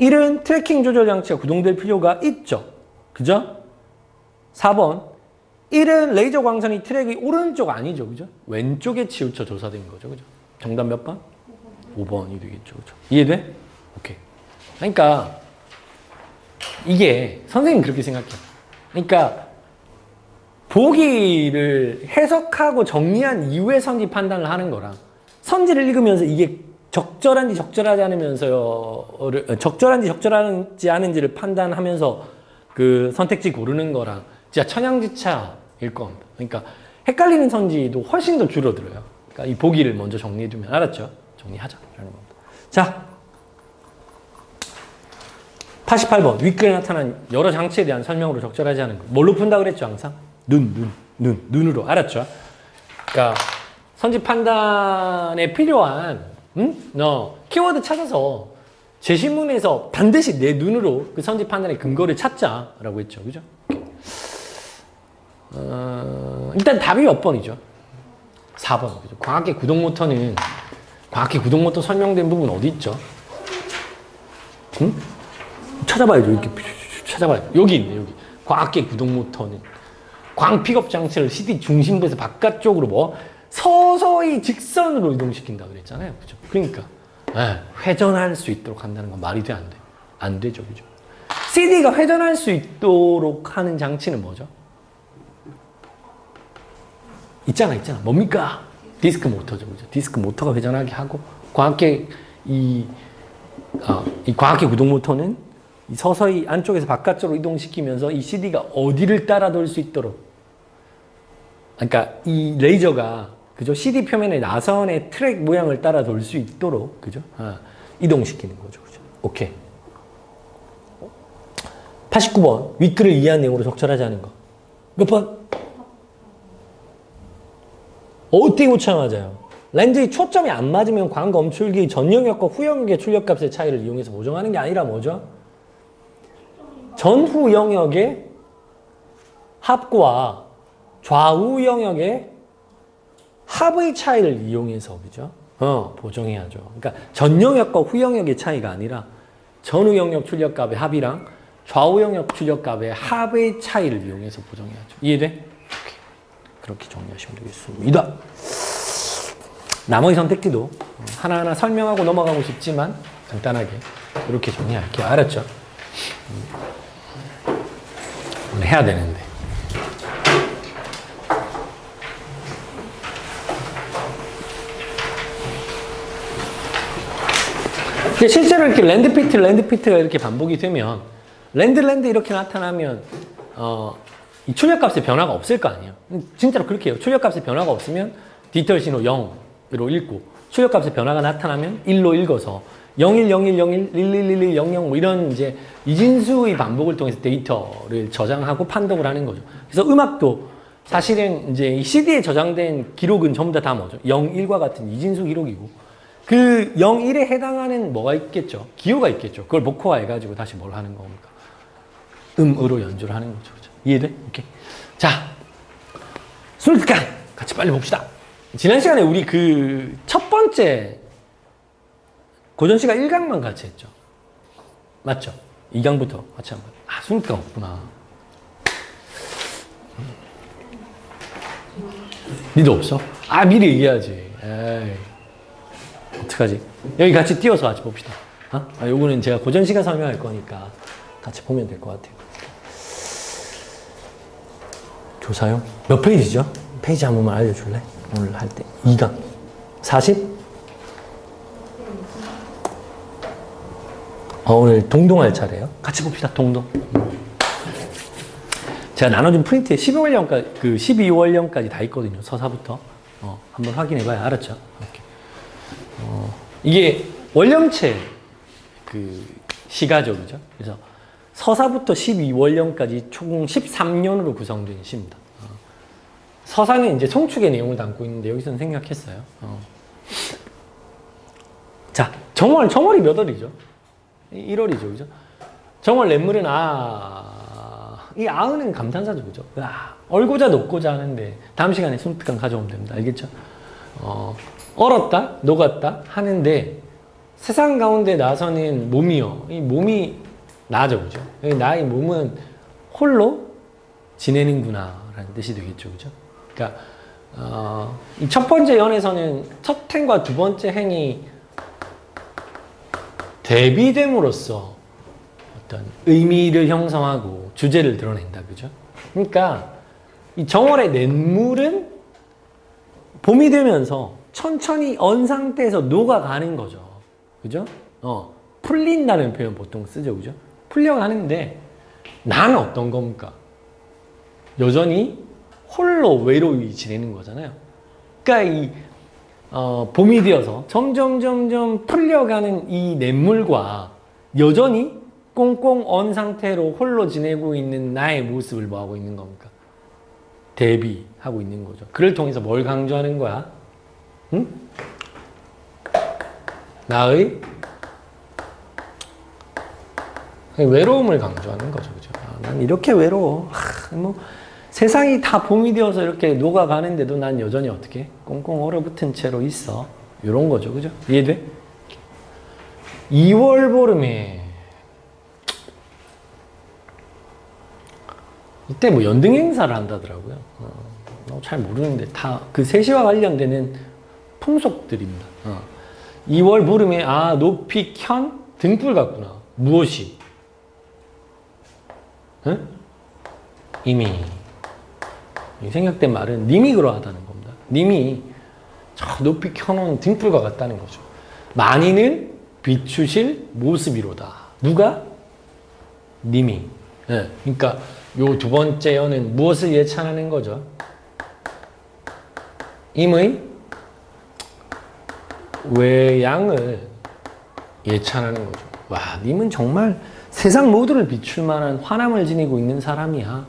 1은 트래킹 조절 장치가 구동될 필요가 있죠. 그죠? 4번. 1은 레이저 광선이 트랙이 오른쪽 아니죠. 그죠? 왼쪽에 치우쳐 조사된 거죠. 그죠? 정답 몇 번? 5번이 되겠죠. 그죠? 이해돼? 오케이. 그러니까 이게 선생님 그렇게 생각해요. 그러니까 보기를 해석하고 정리한 이후에 선지 판단을 하는 거랑 선지를 읽으면서 이게 적절한지 적절하지 않은지를 판단하면서 그 선택지 고르는 거랑 진짜 천양지차일 겁니다. 그러니까 헷갈리는 선지도 훨씬 더 줄어들어요. 그러니까 이 보기를 먼저 정리해두면 알았죠? 정리하자라는 겁니다. 자, 88번. 윗글에 나타난 여러 장치에 대한 설명으로 적절하지 않은 것. 뭘로 푼다 그랬죠, 항상? 눈으로. 알았죠? 그러니까 선지 판단에 필요한 키워드 찾아서 제시문에서 반드시 내 눈으로 그 선지 판단의 근거를 찾자라고 했죠. 그죠? 일단 답이 몇 번이죠? 4번. 그죠? 광학계 구동 모터 설명된 부분 어디 있죠? 응? 찾아봐야죠. 이렇게 찾아봐요. 여기 있네, 여기. 광학계 구동 모터는 광 픽업 장치를 CD 중심부에서 바깥쪽으로 뭐 서서히 직선으로 이동시킨다 그랬잖아요. 그죠? 그러니까 회전할 수 있도록 한다는 건 말이 돼, 안 돼? 안 되죠. 그죠? CD가 회전할 수 있도록 하는 장치는 뭐죠? 있잖아. 뭡니까? 디스크 모터죠. 그죠? 디스크 모터가 회전하게 하고 광학계 이 광학계 구동 모터는 서서히 안쪽에서 바깥쪽으로 이동시키면서 이 CD가 어디를 따라 돌 수 있도록, 그러니까 이 레이저가 그죠? CD 표면의 나선의 트랙 모양을 따라 돌 수 있도록 그죠? 이동시키는 거죠. 그죠? 오케이. 89번. 윗글을 이해한 내용으로 적절하지 않은 거. 몇 번? 어떻게 고쳐야 맞아요? 렌즈의 초점이 안 맞으면 광 검출기의 전 영역과 후 영역의 출력값의 차이를 이용해서 보정하는 게 아니라 뭐죠? 전후 영역의 합과 좌우 영역의 합의 차이를 이용해서 그죠? 보정해야죠. 그러니까 전 영역과 후 영역의 차이가 아니라 전후 영역 출력값의 합이랑 좌우 영역 출력값의 합의 차이를 이용해서 보정해야죠. 이해돼? 오케이. 그렇게 정리하시면 되겠습니다. 나머지 선택지도 하나하나 설명하고 넘어가고 싶지만 간단하게 이렇게 정리할게요. 알았죠? 오늘 해야 되는데. 실제로 이렇게 랜드피트가 이렇게 반복이 되면 랜드 이렇게 나타나면 이 출력값의 변화가 없을 거 아니에요. 진짜로 그렇게 해요. 출력값의 변화가 없으면 디지털 신호 0으로 읽고 출력값의 변화가 나타나면 1로 읽어서 01, 01, 01, 11, 11, 00 뭐 이런 이제 이진수의 반복을 통해서 데이터를 저장하고 판독을 하는 거죠. 그래서 음악도 사실은 이제 이 CD에 저장된 기록은 전부 다 뭐죠? 0, 1과 같은 이진수 기록이고 그 0, 1에 해당하는 뭐가 있겠죠? 기호가 있겠죠. 그걸 목화해가지고 다시 뭘 하는 겁니까? 음으로 연주를 하는 거죠. 그렇죠? 이해돼? 오케이. 자, 술까 같이 빨리 봅시다. 지난 시간에 우리 그 첫 번째 고전 씨가 1강만 같이 했죠. 맞죠? 2강부터 같이 한번. 아, 술까 없구나. 니도 없어? 아, 미리 얘기해야지. 에이. 어떡하지? 여기 같이 띄워서 같이 봅시다. 요거는 제가 고전 씨가 설명할 거니까 같이 보면 될 것 같아요. 조사용? 몇 페이지죠? 페이지 한 번만 알려줄래? 오늘 할 때. 2강. 40? 오늘 동동할 차례예요. 같이 봅시다. 동동. 제가 나눠준 프린트에 12월령까지 다 있거든요. 서사부터. 한번 확인해봐야 알았죠? 이렇게. 이게 원령체 그 시가죠, 그죠? 그래서 서사부터 12월령까지 총 13년으로 구성된 시입니다. 서사는 이제 송축의 내용을 담고 있는데 여기서는 생략했어요. 자, 정월이 몇 월이죠? 1월이죠, 그죠? 정월 냇물은 이 아은은 감탄사죠, 그죠? 얼고자 녹고자 하는데 다음 시간에 순특강 가져오면 됩니다. 알겠죠? 얼었다, 녹았다 하는데 세상 가운데 나서는 몸이요. 이 몸이 나죠, 그죠? 나의 몸은 홀로 지내는구나 라는 뜻이 되겠죠, 그죠? 그러니까 이 첫 번째 연에서는 첫 행과 두 번째 행이 대비됨으로써 어떤 의미를 형성하고 주제를 드러낸다, 그죠? 그러니까 이 정월의 냇물은 봄이 되면서 천천히 언 상태에서 녹아가는 거죠. 그죠? 풀린다는 표현 보통 쓰죠. 그죠? 풀려가는데 나는 어떤 겁니까? 여전히 홀로 외로이 지내는 거잖아요. 그러니까 봄이 되어서 점점 풀려가는 이 냇물과 여전히 꽁꽁 언 상태로 홀로 지내고 있는 나의 모습을 뭐 하고 있는 겁니까? 대비하고 있는 거죠. 그를 통해서 뭘 강조하는 거야? 응? 나의 외로움을 강조하는 거죠. 그죠? 난 이렇게 외로워. 세상이 다 봄이 되어서 이렇게 녹아가는데도 난 여전히 어떻게 꽁꽁 얼어붙은 채로 있어. 이런 거죠. 그죠? 이해돼? 2월 보름에 이때 뭐 연등 행사를 한다더라고요. 잘 모르는데 다 그 세시와 관련되는 풍속들입니다. 2월 보름에 높이 켠 등불 같구나. 무엇이? 응? 이미 생략된 말은 님이 그러하다는 겁니다. 님이 저 높이 켜놓은 등불과 같다는 거죠. 만인을 비추실 모습이로다. 누가? 님이. 네. 그러니까 요 두 번째 여는 무엇을 예찬하는 거죠? 임의 외양을 예찬하는 거죠. 와, 님은 정말 세상 모두를 비출 만한 환함을 지니고 있는 사람이야.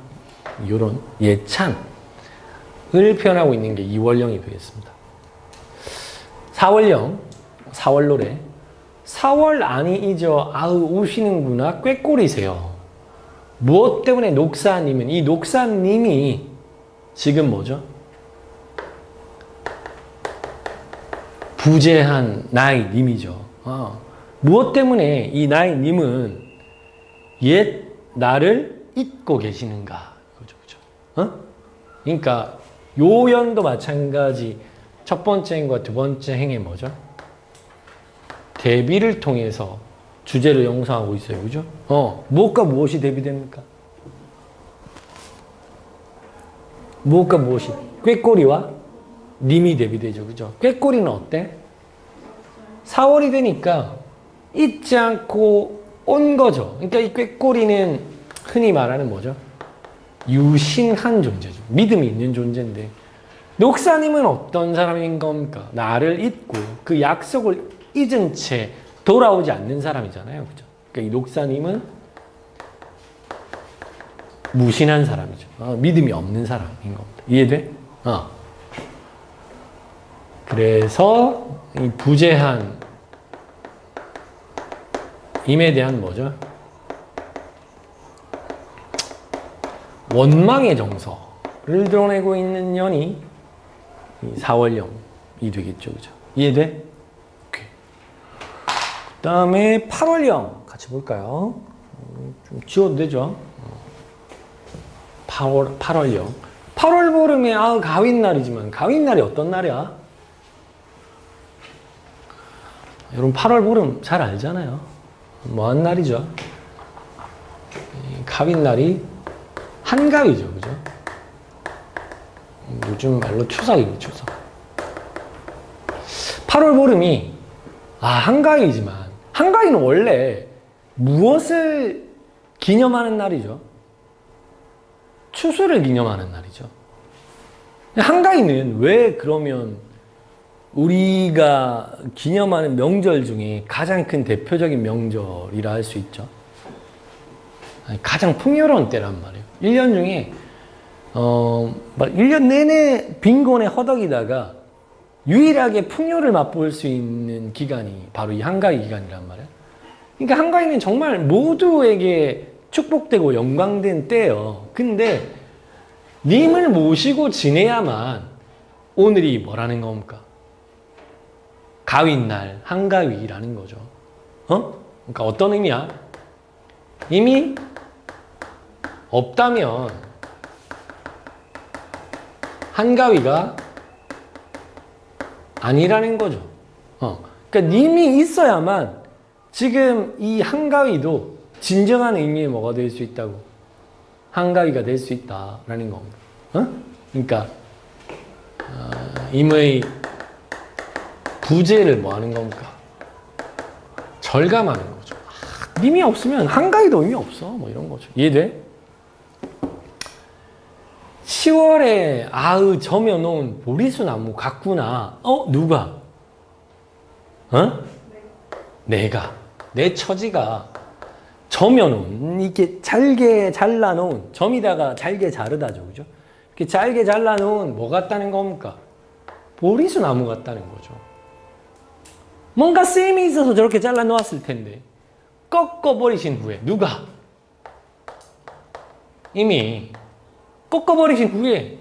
이런 예찬을 표현하고 있는 게 2월령이 되겠습니다. 4월령, 4월 노래. 4월 안이 잊어 아으 우시는구나 꾀꼬리세요. 무엇 때문에 녹사님은, 이 녹사님이 지금 뭐죠? 부재한 나의 님이죠. 무엇 때문에 이 나의 님은 옛 나를 잊고 계시는가? 그죠, 그죠? 그러니까 요연도 마찬가지 첫 번째 행과 두 번째 행이 뭐죠? 대비를 통해서 주제를 형성하고 있어요. 그죠? 무엇과 무엇이 대비됩니까? 무엇과 무엇이? 꾀꼬리와 님이 대비되죠. 그죠? 꾀꼬리는 어때? 4월이 되니까 잊지 않고 온 거죠. 그러니까 이 꾀꼬리는 흔히 말하는 뭐죠? 유신한 존재죠. 믿음이 있는 존재인데, 녹사님은 어떤 사람인 겁니까? 나를 잊고 그 약속을 잊은 채 돌아오지 않는 사람이잖아요. 그죠? 그러니까 이 녹사님은 무신한 사람이죠. 믿음이 없는 사람인 겁니다. 이해돼? 그래서 이 부재한 임에 대한 뭐죠? 원망의 정서를 드러내고 있는 년이 이 4월령이 되겠죠. 그죠? 이해돼? 오케이. 그 다음에 8월령 같이 볼까요? 좀 지워도 되죠? 8월령. 8월 보름에 가윈날이지만, 가윈날이 어떤 날이야? 여러분 8월 보름 잘 알잖아요. 뭐한 날이죠? 가윈날이 한가위죠. 그죠? 요즘 말로 추석이고 추석. 8월 보름이 한가위지만, 한가위는 원래 무엇을 기념하는 날이죠? 추수를 기념하는 날이죠. 한가위는 왜 그러면 우리가 기념하는 명절 중에 가장 큰 대표적인 명절이라 할 수 있죠? 가장 풍요로운 때란 말이에요. 1년 중에 1년 내내 빈곤에 허덕이다가 유일하게 풍요를 맛볼 수 있는 기간이 바로 이 한가위 기간이란 말이에요. 그러니까 한가위는 정말 모두에게 축복되고 영광된 때예요. 근데 님을 모시고 지내야만 오늘이 뭐라는 겁니까? 가윈날, 한가위라는 거죠. 그러니까 어떤 의미야? 이미 없다면 한가위가 아니라는 거죠. 그러니까 님이 있어야만 지금 이 한가위도 진정한 의미의 뭐가 될 수 있다고? 한가위가 될 수 있다라는 겁니다. 그러니까 임의 부재를 뭐 하는 겁니까? 절감하는 거죠. 님이 없으면 한가위도 의미 없어. 뭐 이런 거죠. 이해돼? 10월에 점여놓은 보리수 나무 같구나. 누가? 내가. 내 처지가 점여놓은, 이렇게 잘게 잘라놓은, 점이다가 잘게 자르다죠. 그죠? 이렇게 잘게 잘라놓은 뭐 같다는 겁니까? 보리수 나무 같다는 거죠. 뭔가 쓰임이 있어서 저렇게 잘라놓았을 텐데, 꺾어버리신 후에, 누가? 이미 꺾어버리신 후에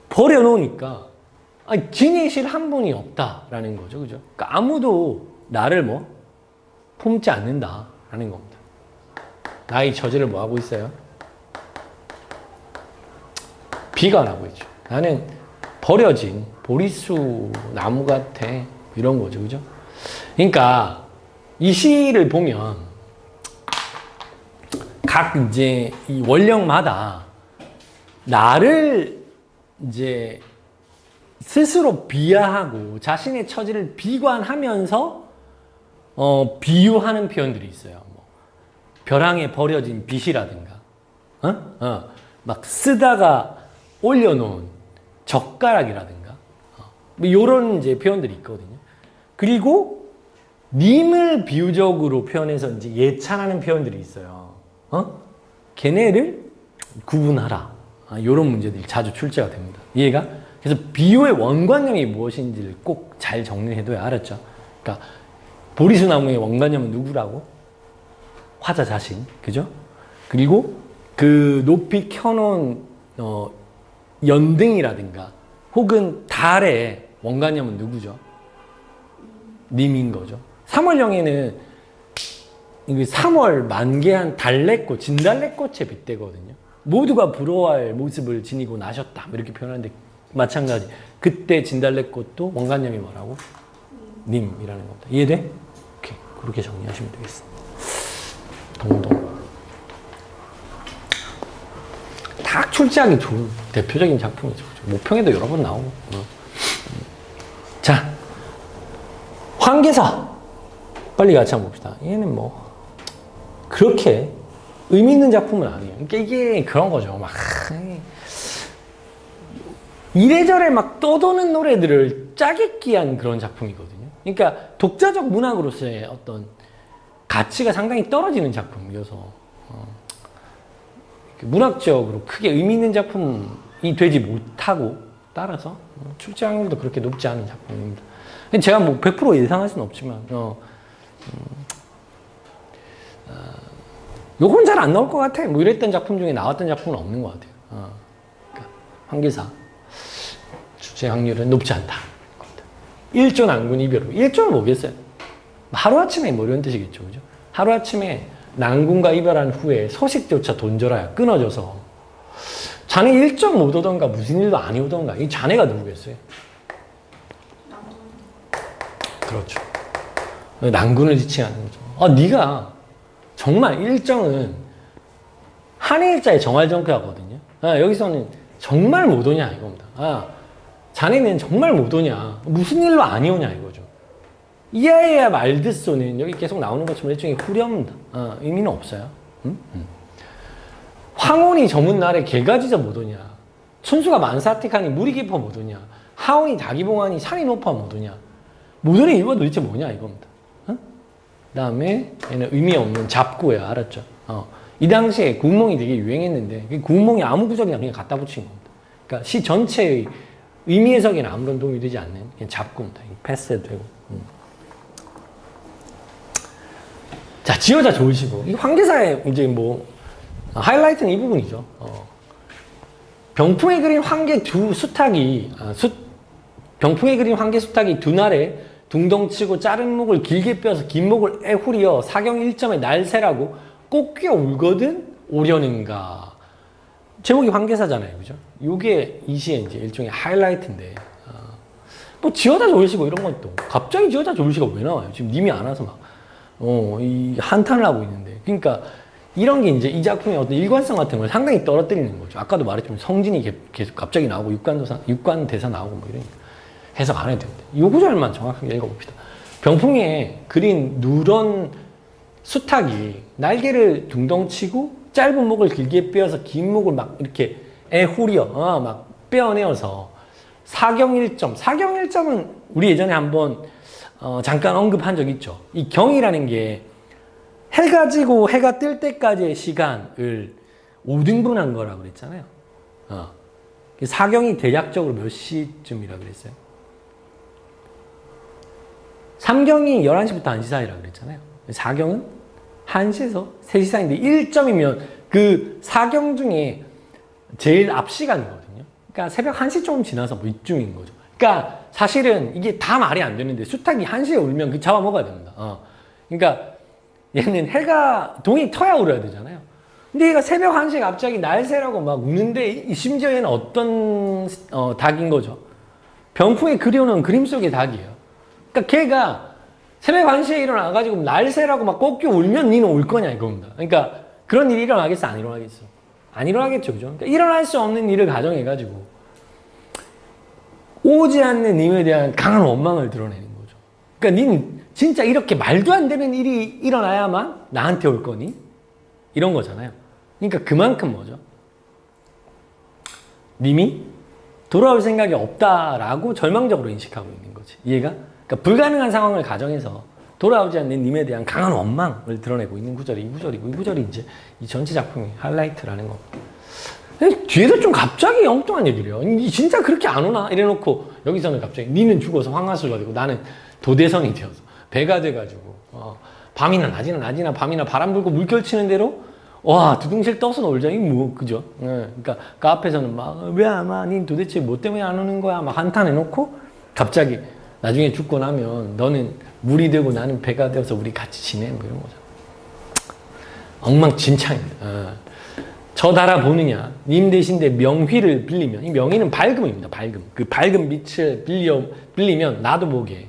버려놓으니까, 지니실 한 분이 없다라는 거죠. 그죠? 그러니까 아무도 나를 품지 않는다라는 겁니다. 나의 처지를 뭐 하고 있어요? 비관하고 있죠. 나는 버려진 보리수 나무 같아. 이런 거죠. 그죠? 그러니까 이 시를 보면 각 이제 이 원령마다 나를 이제 스스로 비하하고 자신의 처지를 비관하면서 비유하는 표현들이 있어요. 벼랑에 버려진 빗이라든가, 막 쓰다가 올려놓은 젓가락이라든가, 이런 이제 표현들이 있거든요. 그리고 님을 비유적으로 표현해서 이제 예찬하는 표현들이 있어요. 걔네를 구분하라. 이런 문제들이 자주 출제가 됩니다. 이해가? 그래서 비유의 원관념이 무엇인지를 꼭 잘 정리해둬야 알았죠. 그러니까 보리수나무의 원관념은 누구라고? 화자 자신, 그죠? 그리고 그 높이 켜놓은 연등이라든가 혹은 달의 원관념은 누구죠? 님인 거죠. 3월령에는 3월 만개한 달래꽃, 진달래꽃에 빗대거든요. 모두가 부러워할 모습을 지니고 나셨다. 이렇게 표현하는데 마찬가지. 그때 진달래꽃도 원관념이 뭐라고? 님이라는 겁니다. 이해돼? 오케이. 그렇게 정리하시면 되겠어. 동동. 딱 출제하기 좋은 대표적인 작품이죠. 모평에도 여러 번 나오고. 자, 황계사. 빨리 같이 한번 봅시다. 얘는 뭐 그렇게 의미 있는 작품은 아니에요. 그러니까 이게 그런 거죠. 막 이래저래 막 떠도는 노래들을 짜깁기한 그런 작품이거든요. 그러니까 독자적 문학으로서의 어떤 가치가 상당히 떨어지는 작품이어서 문학적으로 크게 의미 있는 작품이 되지 못하고 따라서 출제 확률도 그렇게 높지 않은 작품입니다. 제가 뭐 100% 예상할 수는 없지만 요건 잘 안 나올 것 같아. 뭐 이랬던 작품 중에 나왔던 작품은 없는 것 같아요. 그러니까 황계사 출제 확률은 높지 않다. 일조 난군 이별후. 일조는 뭐겠어요? 하루아침에 뭐 이런 뜻이겠죠. 그죠? 하루아침에 난군과 이별한 후에 소식조차 돈절하여 끊어져서 자네 일정 못 오던가 무슨 일도 안 오던가 이 자네가 누구겠어요? 그렇죠. 난군을 지칭하는 거죠. 네가 정말 일정은 한일자의 정할정표하거든요. 여기서는 정말 못 오냐 이겁니다. 자네는 정말 못 오냐 무슨 일로 안 오냐 이거죠. 이하에야 말드소는 여기 계속 나오는 것처럼 일종의 후렴입니다. 의미는 없어요. 황혼이 저문 날에 개가 짖어 못 오냐 춘수가 만사틱하니 물이 깊어 못 오냐 하온이 닭이봉하니 산이 높아 못 오냐 못 오는 이유가 도대체 뭐냐 이겁니다. 그 다음에 얘는 의미 없는 잡구예요. 알았죠? 이 당시에 구운몽이 되게 유행했는데 그 구운몽이 아무 구절이나 그냥 갖다 붙인 겁니다. 그러니까 시 전체의 의미 해석에는 아무런 도움이 되지 않는 그냥 잡구입니다. 패스해도 되고. 자, 지어자 좋으시고 이 황계사의 이제 뭐 하이라이트는 이 부분이죠. 병풍에 그린 황계 두 수탉이 병풍에 그린 황계 수탉이 두 날에 둥덩치고 자른 목을 길게 뼈서 긴 목을 애후리어 사경 일점에 날새라고 꽃귀어 울거든 오려는가. 제목이 황계사잖아요, 그죠? 요게 이 시의 이제 일종의 하이라이트인데 뭐 지어자 좋으시고 이런 것도 갑자기 지어자 좋으시고 왜 나와요? 지금 님이 안 와서 막 이 한탄을 하고 있는데 그러니까 이런 게 이제 이 작품의 어떤 일관성 같은 걸 상당히 떨어뜨리는 거죠. 아까도 말했지만 성진이 계속 갑자기 나오고 육관 대사 나오고 뭐 이러니까 해석 안 해도 됩니다. 요 구절만 정확하게 읽어봅시다. 병풍에 그린 누런 수탉이 날개를 둥덩치고 짧은 목을 길게 빼어서 긴 목을 막 이렇게 애후려 막 빼어내어서 사경일점. 사경일점은 우리 예전에 한번 잠깐 언급한 적 있죠. 이 경이라는 게 해가 지고 해가 뜰 때까지의 시간을 5등분한 거라고 그랬잖아요. 사경이 대략적으로 몇 시쯤이라고 그랬어요? 삼경이 11시부터 1시 사이라고 그랬잖아요. 사경은 1시에서 3시 사이인데 1점이면 그 사경 중에 제일 앞 시간이거든요. 그러니까 새벽 1시 조금 지나서 뭐 이쯤인 거죠. 그러니까 사실은 이게 다 말이 안 되는데 수탉이 1시에 울면 그 잡아먹어야 됩니다. 그러니까 얘는 해가 동이 터야 울어야 되잖아요. 근데 얘가 새벽 1시에 갑자기 날새라고 막 우는데 심지어 얘는 어떤 닭인 거죠? 병풍에 그려놓은 그림 속의 닭이에요. 그러니까 걔가 새벽 1시에 일어나가지고 날새라고 막 꺾여 울면 니는 올 거냐 이겁니다. 그러니까 그런 일이 일어나겠어? 안 일어나겠어? 안 일어나겠죠. 그죠? 그러니까 일어날 수 없는 일을 가정해가지고 오지 않는 님에 대한 강한 원망을 드러내는 거죠. 그러니까 니는 진짜 이렇게 말도 안 되는 일이 일어나야만 나한테 올 거니? 이런 거잖아요. 그러니까 그만큼 뭐죠? 님이 돌아올 생각이 없다라고 절망적으로 인식하고 있는 거지. 이해가? 그러니까 불가능한 상황을 가정해서 돌아오지 않는 님에 대한 강한 원망을 드러내고 있는 구절이 이 구절이고, 이 구절이 이제 이 전체 작품의 하이라이트라는 거. 뒤에서 좀 갑자기 엉뚱한 얘기를 해요. 니 진짜 그렇게 안 오나? 이래놓고 여기서는 갑자기 니는 죽어서 황하수가 되고 나는 도대성이 되어서 배가 돼가지고 밤이나 낮이나 밤이나 바람 불고 물결 치는 대로 와 두둥실 떠서 놀자. 이거 뭐 그죠? 네. 그러니까 그 앞에서는 막 왜 안 와? 니 도대체 뭐 때문에 안 오는 거야? 막 한탄해놓고 갑자기 나중에 죽고 나면 너는 물이 되고 나는 배가 되어서 우리 같이 지내. 뭐 이런 거죠. 엉망진창입니다. 저 달아보느냐 님 대신데 명휘를 빌리면, 이 명휘는 밝음입니다. 밝음. 그 밝은 빛을 빌리면 나도 보게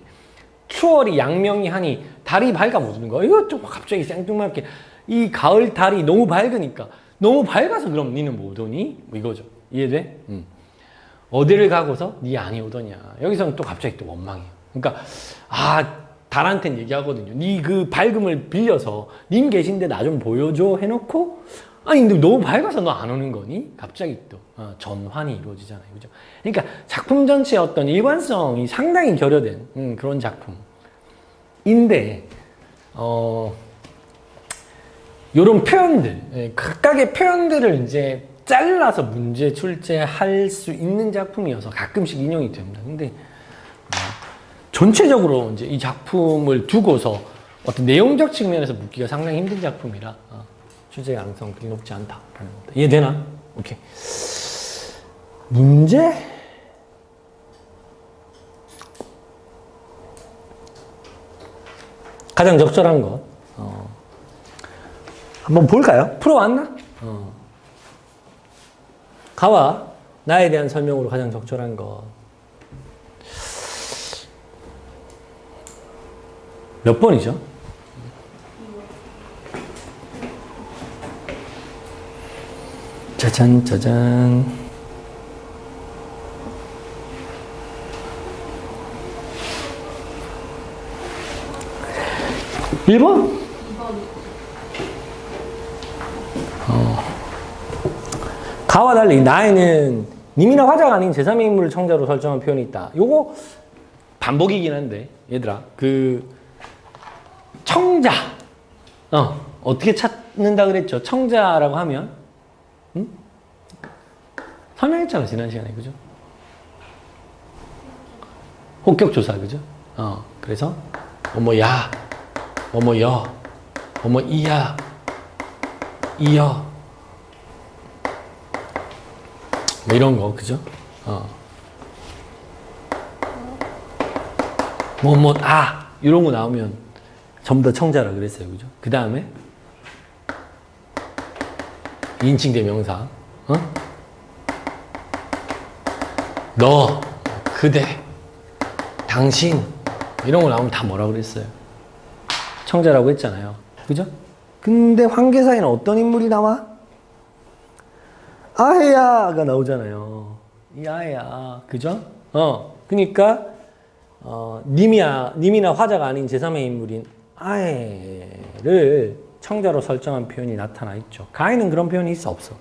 추월이 양명이 하니 달이 밝아 못 오는 거야. 이거 좀 갑자기 생뚱맞게 이 가을 달이 너무 밝으니까, 너무 밝아서 그럼 니는 못 오니? 뭐 이거죠. 이해돼? 어디를 가고서 니 아니 오더냐. 여기서는 또 갑자기 또 원망해요. 그러니까 달한테는 얘기하거든요. 니 그 밝음을 빌려서 님 계신데 나 좀 보여줘 해놓고 아니 근데 너무 밝아서 너 안 오는 거니? 갑자기 또 전환이 이루어지잖아요. 그죠? 그러니까 작품 전체의 어떤 일관성이 상당히 결여된 그런 작품인데 요런 표현들, 각각의 표현들을 이제 잘라서 문제 출제할 수 있는 작품이어서 가끔씩 인용이 됩니다. 근데 전체적으로 이제 이 작품을 두고서 어떤 내용적 측면에서 묻기가 상당히 힘든 작품이라 출제 가능성이 그리 높지 않다라는 겁니다. 이해되나? 오케이. 문제? 가장 적절한 것. 한번 볼까요? 풀어왔나? 가와 나에 대한 설명으로 가장 적절한 것. 몇 번이죠? 짜잔, 짜잔. 1번? 가와 달리 나에는 님이나 화자가 아닌 제3의 인물을 청자로 설정한 표현이 있다. 요거 반복이긴 한데 얘들아 그 청자 어떻게 찾는다 그랬죠? 청자라고 하면 설명했잖아 지난 시간에. 그죠? 혹격조사. 그죠? 그래서 뭐뭐야 뭐뭐여 뭐뭐이야 이여 뭐 이런 거. 그죠? 이런 거 나오면 전부 다 청자라 그랬어요. 그죠? 그 다음에 인칭 대명사 너, 그대, 당신 이런 거 나오면 다 뭐라 그랬어요? 청자라고 했잖아요. 그죠? 근데 황계사에는 어떤 인물이 나와? 아해야가 나오잖아요. 이 아해야. 그죠? 그러니까 님이나 화자가 아닌 제3의 인물인 아해를 청자로 설정한 표현이 나타나 있죠. 가에는 그런 표현이 있어 없어?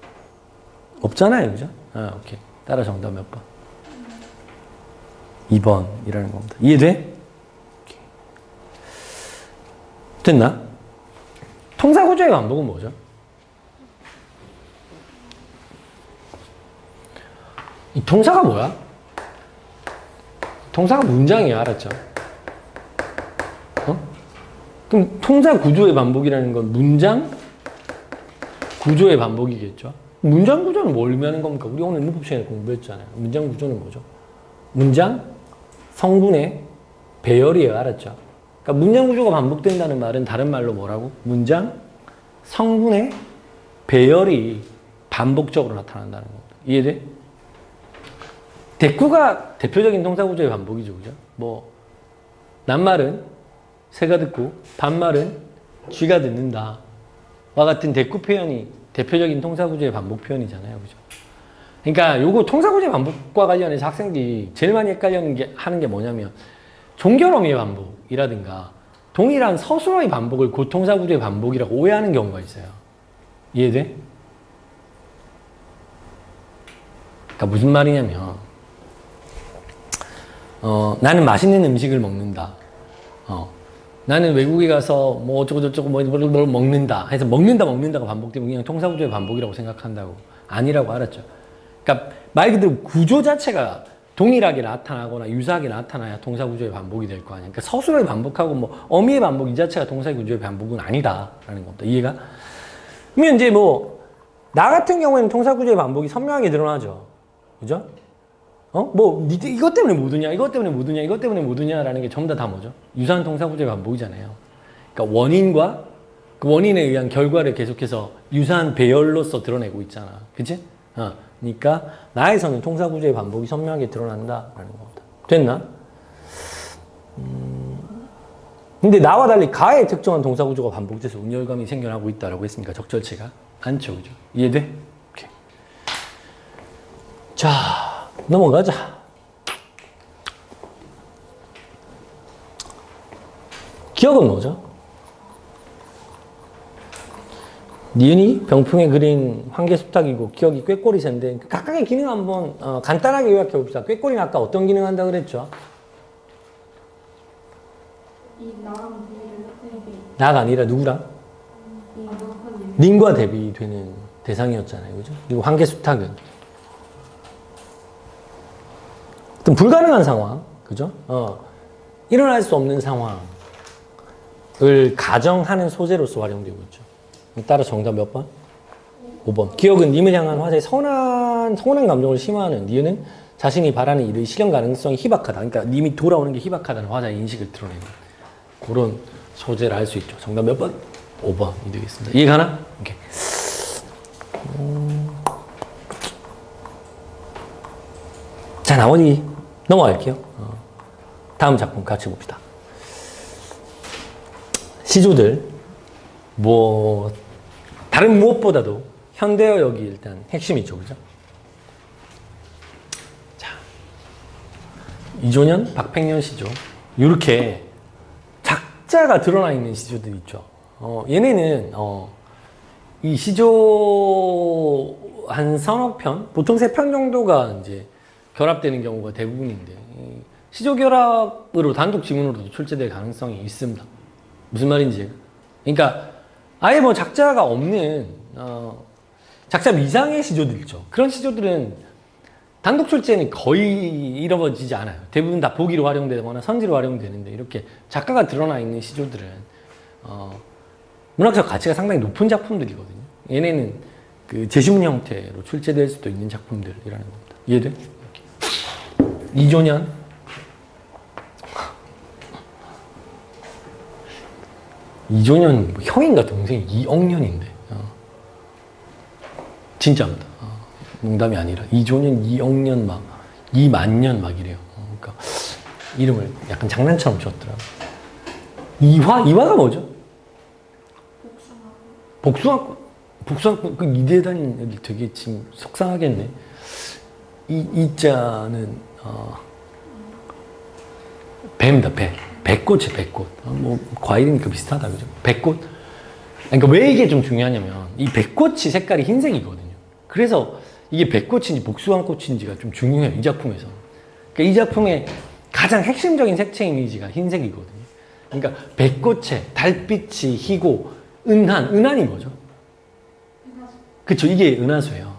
없잖아요. 그죠? 오케이. 따라 정답 몇 번? 2번이라는 겁니다. 이해돼? 오케이. 됐나? 통사구조의 반복은 뭐죠? 이 통사가 뭐야? 통사가 문장이야. 알았죠? 그럼 통사 구조의 반복이라는 건 문장 구조의 반복이겠죠? 문장 구조는 뭘 의미하는 겁니까? 우리 오늘 문법 시간에 공부했잖아요. 문장 구조는 뭐죠? 문장 성분의 배열이에요. 알았죠? 그러니까 문장 구조가 반복된다는 말은 다른 말로 뭐라고? 문장 성분의 배열이 반복적으로 나타난다는 겁니다. 이해돼? 대꾸가 대표적인 통사구조의 반복이죠. 그죠? 뭐 낱말은 새가 듣고 반말은 쥐가 듣는다 와 같은 대꾸 표현이 대표적인 통사구조의 반복 표현이잖아요. 그죠? 그러니까 요거 통사구조의 반복과 관련해서 학생들이 제일 많이 하는 게 뭐냐면 종결어미의 반복이라든가 동일한 서술어의 반복을 고통사구조의 반복이라고 오해하는 경우가 있어요. 이해돼? 그러니까 무슨 말이냐면 나는 맛있는 음식을 먹는다. 나는 외국에 가서 뭐 어쩌고저쩌고 뭐 먹는다 해서 먹는다가 반복되면 그냥 통사구조의 반복이라고 생각한다고. 아니라고 알았죠. 그러니까 말 그대로 구조 자체가 동일하게 나타나거나 유사하게 나타나야 동사구조의 반복이 될 거 아니야. 그러니까 서술의 반복하고 뭐 어미의 반복 이 자체가 동사구조의 반복은 아니다라는 겁니다. 이해가? 그러면 이제 뭐 나 같은 경우에는 통사구조의 반복이 선명하게 드러나죠. 그죠? 뭐 이것 때문에 못 오냐, 이것 때문에 못 오냐, 이것 때문에 못 오냐라는 게 전부 다 뭐죠? 유사한 통사구조의 반복이잖아요. 그러니까 원인과 그 원인에 의한 결과를 계속해서 유사한 배열로서 드러내고 있잖아. 그치? 그러니까 나에서는 통사구조의 반복이 선명하게 드러난다라는 겁니다. 됐나? 근데 나와 달리 가에 특정한 동사구조가 반복돼서 운열감이 생겨나고 있다라고 했으니까 적절치가 않죠. 그죠? 이해돼? 오케이. 자, 넘어가자. 기억은 뭐죠? 니은이 병풍에 그린 황계수탉이고 기억이 꾀꼬리새인데 각각의 기능 한번 간단하게 요약해 봅시다. 꾀꼬리는 아까 어떤 기능 한다고 그랬죠? 이 나랑 비를 대비. 나가 아니라 누구랑? 님과 대비되는 대상이었잖아요. 그죠? 그리고 황계수탉은 어떤 불가능한 상황, 그죠? 일어날 수 없는 상황을 가정하는 소재로서 활용되고 있죠. 따라 정답 몇 번? 5번. 기억은 님을 향한 화자의 서운한 감정을 심화하는 니은은 자신이 바라는 일의 실현 가능성이 희박하다. 그러니까 님이 돌아오는 게 희박하다는 화자의 인식을 드러내는 그런 소재를 알 수 있죠. 정답 몇 번? 5번이 되겠습니다. 이해가나? 오케이. 자, 나머지 넘어갈게요. 다음 작품 같이 봅시다. 시조들, 뭐 다른 무엇보다도 현대어역이 일단 핵심이죠. 그죠? 자, 이조년, 박팽년 시조. 이렇게 작자가 드러나 있는 시조들이 있죠. 얘네는 이 시조 한 서너 편, 보통 3편 정도가 이제 결합되는 경우가 대부분인데 시조 결합으로 단독 지문으로도 출제될 가능성이 있습니다. 무슨 말인지. 그러니까 아예 뭐 작자가 없는 작자 미상의 시조들 있죠. 그런 시조들은 단독 출제는 거의 이루어지지 않아요. 대부분 다 보기로 활용되거나 선지로 활용되는데 이렇게 작가가 드러나 있는 시조들은 문학적 가치가 상당히 높은 작품들이거든요. 얘네는 그 제시문 형태로 출제될 수도 있는 작품들이라는 겁니다. 이해돼? 이조년 이조년 형인가 동생이 이억년인데 진짜입니다. 농담이 아니라 이조년, 이억년 막 이만년 막 이래요. 그러니까 이름을 약간 장난처럼 지었더라고요. 이화가 뭐죠? 복숭아꽃 그 이대에 다니는 애들 되게 지금 속상하겠네. 이자는 배입니다. 배꽃이 배꽃. 뭐 과일이니까 비슷하다 그죠? 배꽃. 그러니까 왜 이게 좀 중요하냐면 이 배꽃이 색깔이 흰색이거든요. 그래서 이게 배꽃인지 복숭아꽃인지가 좀 중요해요. 이 작품에서. 그러니까 이 작품의 가장 핵심적인 색채 이미지가 흰색이거든요. 그러니까 배꽃에 달빛이 희고 은한이 뭐죠? 그쵸, 이게 은하수예요.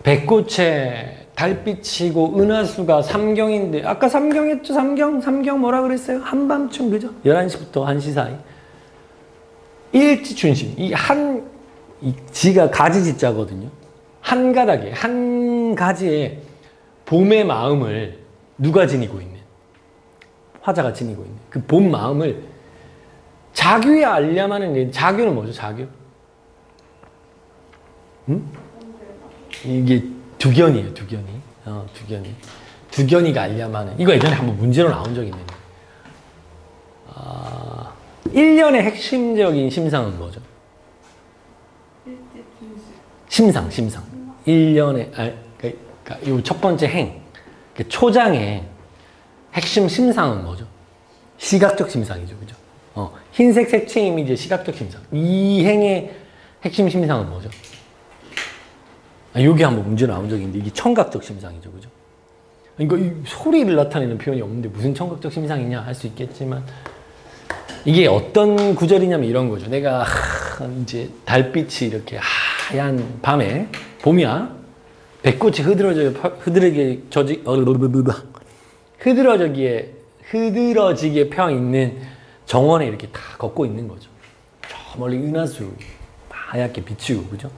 배꽃에 달빛이고 은하수가 삼경인데 아까 삼경했죠? 삼경 뭐라 그랬어요? 한밤중 그죠? 11시부터 1시 사이 일지춘심 이 지가 가지지자거든요. 한 가닥에 한 가지에 봄의 마음을 누가 지니고 있는 화자가 지니고 있는 그 봄 마음을 자규에 알려하는 자규는 뭐죠? 자규? 응? 이게 두견이에요. 두견이가 알려하는 이거 예전에 한번 문제로 나온 적이 있는데 1년의 핵심적인 심상은 뭐죠? 심상 1년의 그러니까 이 첫 번째 행 초장의 핵심 심상은 뭐죠? 시각적 심상이죠. 그죠? 흰색 색채 이미지의 시각적 심상. 이 행의 핵심 심상은 뭐죠? 여기 한번 문제 나온 적이 있는데 이게 청각적 심상이죠. 그죠? 이거 이 소리를 나타내는 표현이 없는데 무슨 청각적 심상이냐 할 수 있겠지만 이게 어떤 구절이냐면 이런 거죠. 내가 이제 달빛이 이렇게 하얀 밤에 봄이야. 배꽃이 흐드러지게 펴 있는 정원에 이렇게 다 걷고 있는 거죠. 저 멀리 은하수 하얗게 비치고 그죠?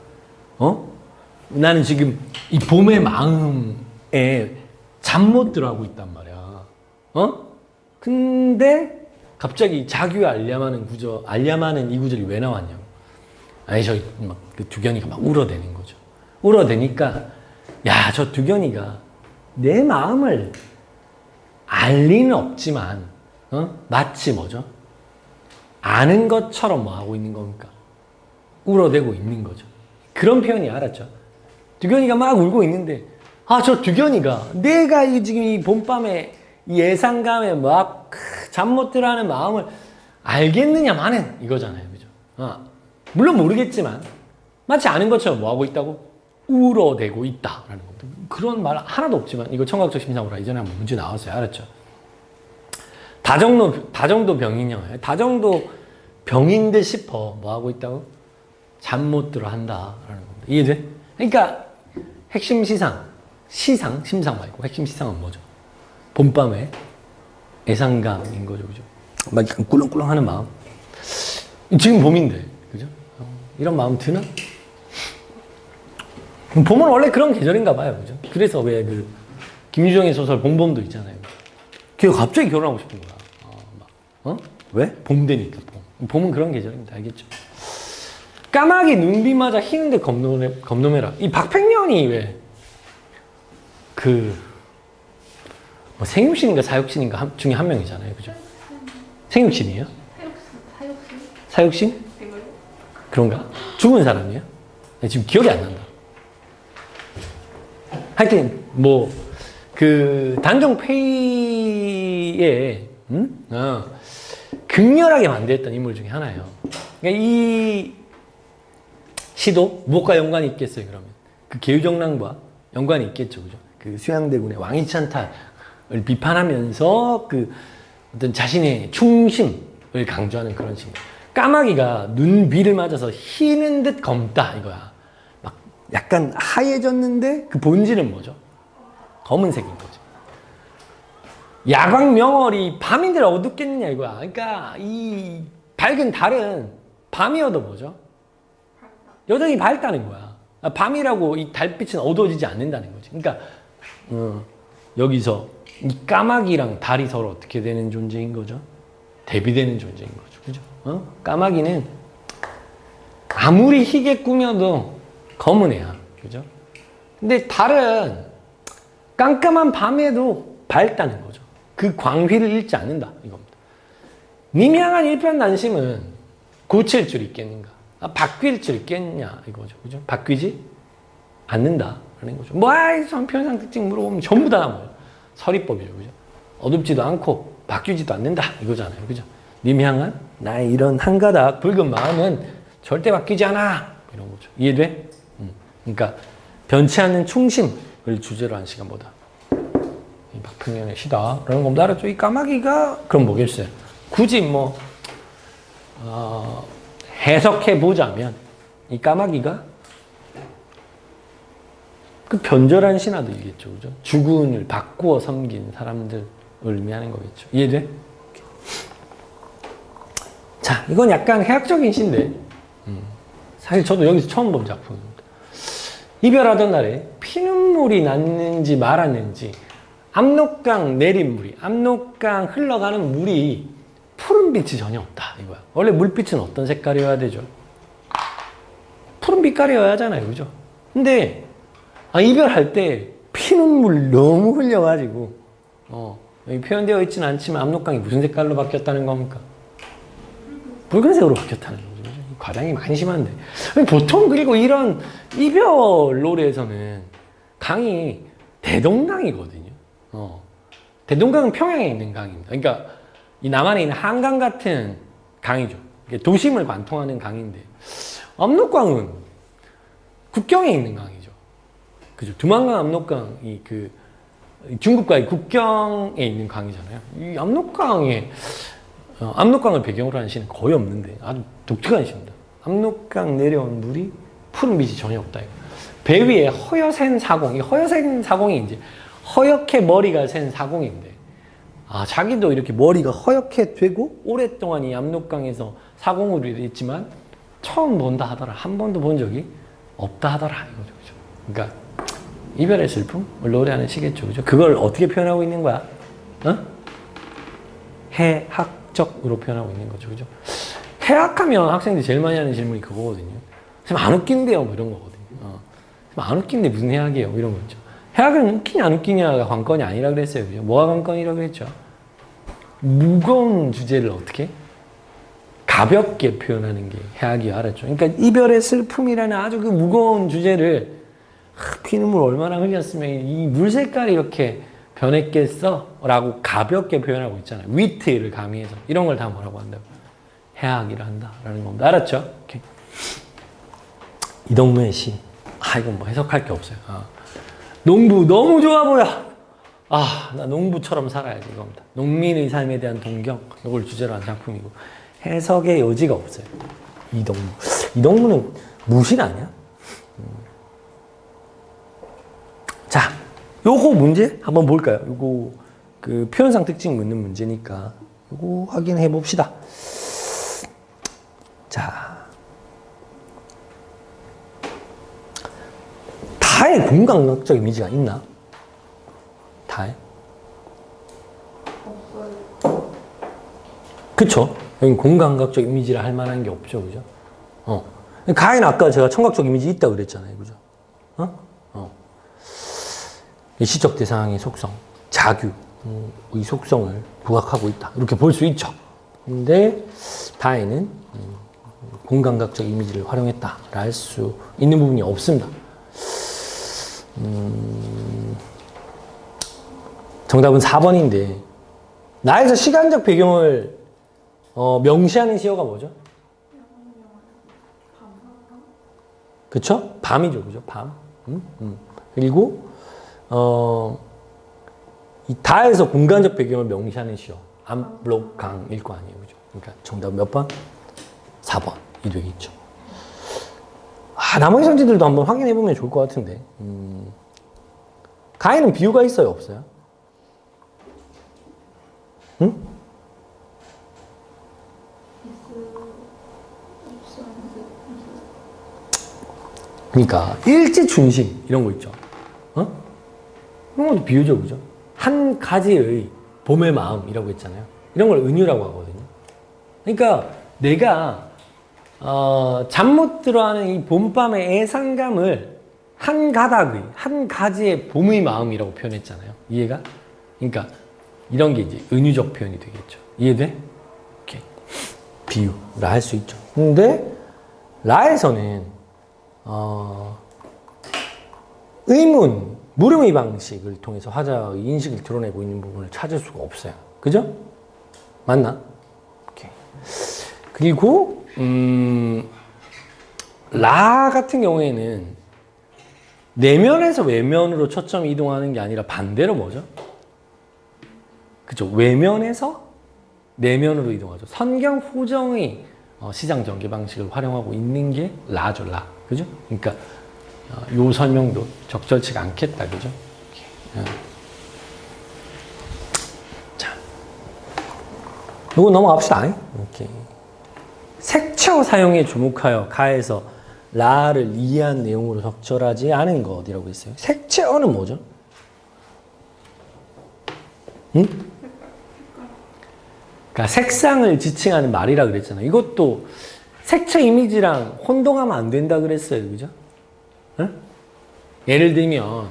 나는 지금 이 봄의 마음에 잠 못 들어 하고 있단 말이야. 근데 갑자기 자규에 알야마는 이 구절이 왜 나왔냐고. 아니 저기 막그 두견이가 막 울어대는 거죠. 울어대니까 야, 저 두견이가 내 마음을 알 리는 없지만 마치 뭐죠? 아는 것처럼 뭐 하고 있는 겁니까? 울어대고 있는 거죠. 그런 표현이 알았죠. 두견이가 막 울고 있는데 저 두견이가 내가 지금 이 봄밤에 이 예상감에 막 잠 못 들어 하는 마음을 알겠느냐마는 이거잖아요. 그죠? 물론 모르겠지만 마치 아는 것처럼 뭐 하고 있다고? 울어대고 있다라는 겁니다. 그런 말 하나도 없지만 이거 청각적 심상으로 이전에 한번 문제 나왔어요. 알았죠? 다정도 병이냐? 다정도 병인 듯 싶어. 뭐 하고 있다고? 잠 못 들어 한다라는 겁니다. 이해돼? 그러니까 핵심 심상 말고 핵심 시상은 뭐죠? 봄밤에 애상감인 거죠, 그죠? 막 약간 꿀렁꿀렁하는 마음. 지금 봄인데, 그죠? 이런 마음 드나? 봄은 원래 그런 계절인가 봐요, 그죠? 그래서 왜 그 김유정의 소설 봄봄도 있잖아요. 걔가 갑자기 결혼하고 싶은 거야. 왜? 봄 되니까 봄. 봄은 그런 계절입니다, 알겠죠? 까마귀 눈비 맞아 희는데 겁놈해라. 이 박팽년이 왜 뭐 생육신인가 사육신인가 중에 한 명이잖아요, 그죠? 생육신이에요? 사육신? 그런가? 죽은 사람이에요? 지금 기억이 안 난다. 하여튼 뭐 단종페이에 극렬하게 반대했던 인물 중에 하나예요. 그러니까 이 시도 무엇과 연관이 있겠어요, 그러면? 그 계유정랑과 연관이 있겠죠, 그죠? 그 수양대군의 왕이찬탈을 비판하면서 어떤 자신의 충심을 강조하는 그런 식입니다. 까마귀가 눈비를 맞아서 희는 듯 검다, 이거야. 막 약간 하얘졌는데 그 본질은 뭐죠? 검은색인 거죠. 야광명월이 밤인들 어둡겠느냐, 이거야. 그러니까 이 밝은 달은 밤이어도 뭐죠? 여전히 밝다는 거야. 밤이라고 이 달빛은 어두워지지 않는다는 거지. 그러니까 여기서 이 까마귀랑 달이 서로 어떻게 되는 존재인 거죠? 대비되는 존재인 거죠. 그죠? 까마귀는 아무리 희게 꾸며도 검은 애야. 그죠? 근데 달은 깜깜한 밤에도 밝다는 거죠. 그 광휘를 잃지 않는다. 이겁니다. 님이 향한 일편단심은 고칠 줄 있겠는가? 바뀔 줄 있겠냐? 이거죠. 그죠? 바뀌지 않는다. 라는 거죠. 편상 특징 물어보면 전부 다 뭐예요? 서리법이죠. 그죠? 어둡지도 않고 바뀌지도 않는다. 이거잖아요. 그죠? 님 향한 나의 이런 한 가닥 붉은 마음은 절대 바뀌지 않아. 이런 거죠. 이해돼? 그러니까 변치 않는 충심을 주제로 한 시간보다 이 박평년의 시다. 라는 겁니다. 알았죠? 이 까마귀가 그럼 뭐겠어요? 굳이 해석해 보자면 이 까마귀가 그 변절한 신하들이겠죠, 그죠? 주군을 바꾸어 섬긴 사람들을 의미하는 거겠죠. 이해돼? 자, 이건 약간 해학적인 시인데 사실 저도 여기서 처음 본 작품입니다. 이별하던 날에 피눈물이 났는지 말았는지 압록강 내린 물이, 압록강 흘러가는 물이 푸른 빛이 전혀 없다, 이거야. 원래 물빛은 어떤 색깔이어야 되죠? 푸른 빛깔이어야 하잖아요, 그죠? 근데 이별할 때 피눈물 너무 흘려가지고 여기 표현되어 있지는 않지만 압록강이 무슨 색깔로 바뀌었다는 겁니까? 붉은색으로 바뀌었다는 거죠. 과장이 많이 심한데 보통 그리고 이런 이별 노래에서는 강이 대동강이거든요. 대동강은 평양에 있는 강입니다. 그러니까 이 남한에 있는 한강 같은 강이죠. 도심을 관통하는 강인데 압록강은 국경에 있는 강이죠. 그죠? 두만강 압록강이 중국과의 국경에 있는 강이잖아요. 이 압록강에 압록강을 배경으로 하는 시는 거의 없는데 아주 독특한 시입니다. 압록강 내려온 물이 푸른 빛이 전혀 없다. 배 위에 허여센 사공, 이 허여센 사공이 이제 허옇게 머리가 센 사공인데, 아, 자기도 이렇게 머리가 허옇게 되고 오랫동안 이 압록강에서 사공으로 일했지만 처음 본다 하더라. 한 번도 본 적이 없다 하더라. 이거죠, 그죠? 그러니까 이별의 슬픔을 노래하는 시겠죠, 그죠? 그걸 어떻게 표현하고 있는 거야? 어? 해학적으로 표현하고 있는 거죠, 그죠? 해학하면 학생들이 제일 많이 하는 질문이 그거거든요. 선생님 안 웃긴데요, 뭐 이런 거거든요. 안 웃긴데 무슨 해학이에요, 뭐 이런 거죠. 해학은 웃기냐 안 웃기냐가 관건이 아니라 그랬어요, 그죠? 뭐가 관건이라고 그랬죠? 무거운 주제를 어떻게 가볍게 표현하는 게 해학이야, 알았죠? 그러니까 이별의 슬픔이라는 아주 그 무거운 주제를 피눈물 얼마나 흘렸으면 이 물 색깔이 이렇게 변했겠어? 라고 가볍게 표현하고 있잖아요. 위트를 가미해서. 이런 걸 다 뭐라고 한다고? 해학이라 한다라는 겁니다. 알았죠? 오케이. 이동무의 시. 이건 뭐 해석할 게 없어요. 농부 너무 좋아 보여. 나 농부처럼 살아야지 이겁니다. 농민의 삶에 대한 동경. 이걸 주제로 한 작품이고. 해석의 여지가 없어요. 이동무. 이동무는 무신 아니야? 자, 요거 문제 한번 볼까요? 요거 그 표현상 특징 묻는 문제니까 요거 확인해 봅시다. 자, 다의 공감각적 이미지가 있나? 다의? 없어요. 그쵸? 여기 공감각적 이미지를 할 만한 게 없죠, 그죠? 가에는 아까 제가 청각적 이미지 있다 그랬잖아요, 그죠? 이 시적 대상의 속성, 자규의 속성을 부각하고 있다. 이렇게 볼 수 있죠. 근데 다에는 공감각적 이미지를 활용했다. 할 수 있는 부분이 없습니다. 정답은 4번인데 나에서 시간적 배경을 명시하는 시어가 뭐죠? 그쵸? 밤이죠, 그죠? 밤. 그리고 이 다에서 공간적 배경을 명시하는 시어 압록강일 거 아니에요, 그죠? 그러니까 정답 몇 번? 4번이 되겠죠. 나머지 성질들도 한번 확인해 보면 좋을 것 같은데. 가에는 비유가 있어요, 없어요? 응? 그러니까 일지춘식 이런 거 있죠. 이런 것도 비유죠, 그죠? 한 가지의 봄의 마음이라고 했잖아요. 이런 걸 은유라고 하거든요. 그러니까 내가 잠 못 들어하는 이 봄밤의 애상감을 한 가닥의, 한 가지의 봄의 마음이라고 표현했잖아요. 이해가? 그러니까 이런 게 이제 은유적 표현이 되겠죠. 이해돼? 오케이. 비유라 할 수 있죠. 근데 라에서는 의문, 물음의 방식을 통해서 화자의 인식을 드러내고 있는 부분을 찾을 수가 없어요. 그죠? 맞나? 오케이. 그리고 라 같은 경우에는 내면에서 외면으로 초점이 이동하는 게 아니라 반대로 뭐죠? 그죠? 외면에서 내면으로 이동하죠. 선경 후정의 시장 전개 방식을 활용하고 있는 게 라죠, 라. 그죠? 그러니까 요 설명도 적절치가 않겠다, 그죠? 자, 요거 넘어갑시다. 이렇게 색채어 사용에 주목하여 가에서 라를 이해한 내용으로 적절하지 않은 것이라고 했어요. 색채어는 뭐죠? 응? 그러니까 색상을 지칭하는 말이라 그랬잖아요. 이것도 색채 이미지랑 혼동하면 안 된다 그랬어요, 그죠? 응? 예를 들면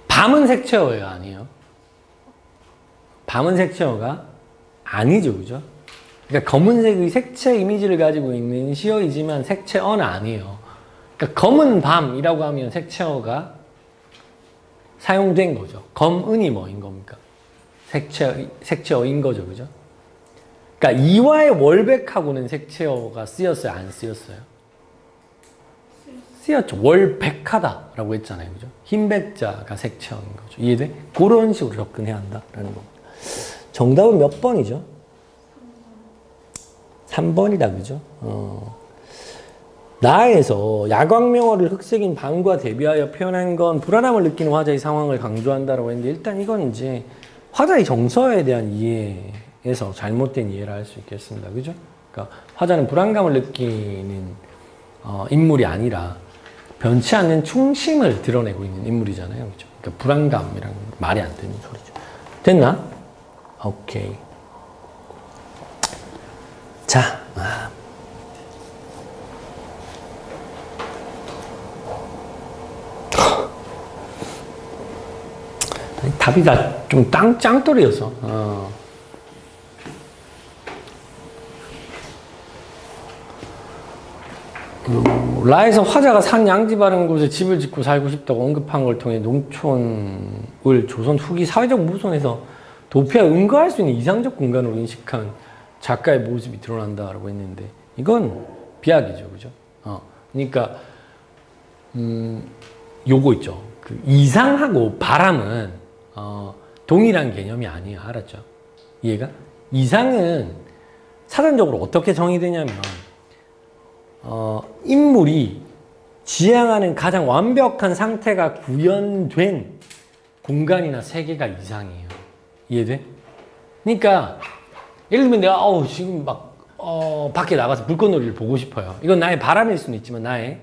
밤은 색채어예요, 아니에요? 밤은 색채어가 아니죠, 그죠? 그러니까 검은색의 색채 이미지를 가지고 있는 시어이지만 색채어는 아니에요. 그러니까 검은 밤이라고 하면 색채어가 사용된 거죠. 검은이 뭐인 겁니까? 색채어인 거죠, 그죠? 그러니까 이화의 월백하고는 색채어가 쓰였어요, 안 쓰였어요? 쓰였죠. 월백하다라고 했잖아요. 그죠? 흰백자가 색채어인 거죠. 이해돼? 그런 식으로 접근해야 한다라는 겁니다. 정답은 몇 번이죠? 3번이다. 그죠? 나에서 야광명어를 흑색인 방과 대비하여 표현한 건 불안함을 느끼는 화자의 상황을 강조한다라고 했는데 일단 이건 이제 화자의 정서에 대한 이해에서 잘못된 이해를 할 수 있겠습니다. 그죠? 그러니까 화자는 불안감을 느끼는 인물이 아니라 변치 않는 충심을 드러내고 있는 인물이잖아요. 그죠? 그러니까 불안감이란 말이 안 되는 소리죠. 됐나? 오케이. 자, 답이 다 좀 짱돌이었어. 라에서 화자가 산 양지 바른 곳에 집을 짓고 살고 싶다고 언급한 걸 통해 농촌을 조선 후기 사회적 모순에서 도피와 응거할 수 있는 이상적 공간으로 인식한 작가의 모습이 드러난다라고 했는데 이건 비약이죠, 그죠? 그러니까 요거 있죠. 그 이상하고 바람은 동일한 개념이 아니에요, 알았죠? 이해가? 이상은 사전적으로 어떻게 정의되냐면 인물이 지향하는 가장 완벽한 상태가 구현된 공간이나 세계가 이상이에요. 이해돼? 그러니까 예를 들면 내가 지금 막 밖에 나가서 불꽃놀이를 보고 싶어요. 이건 나의 바람일 수는 있지만 나의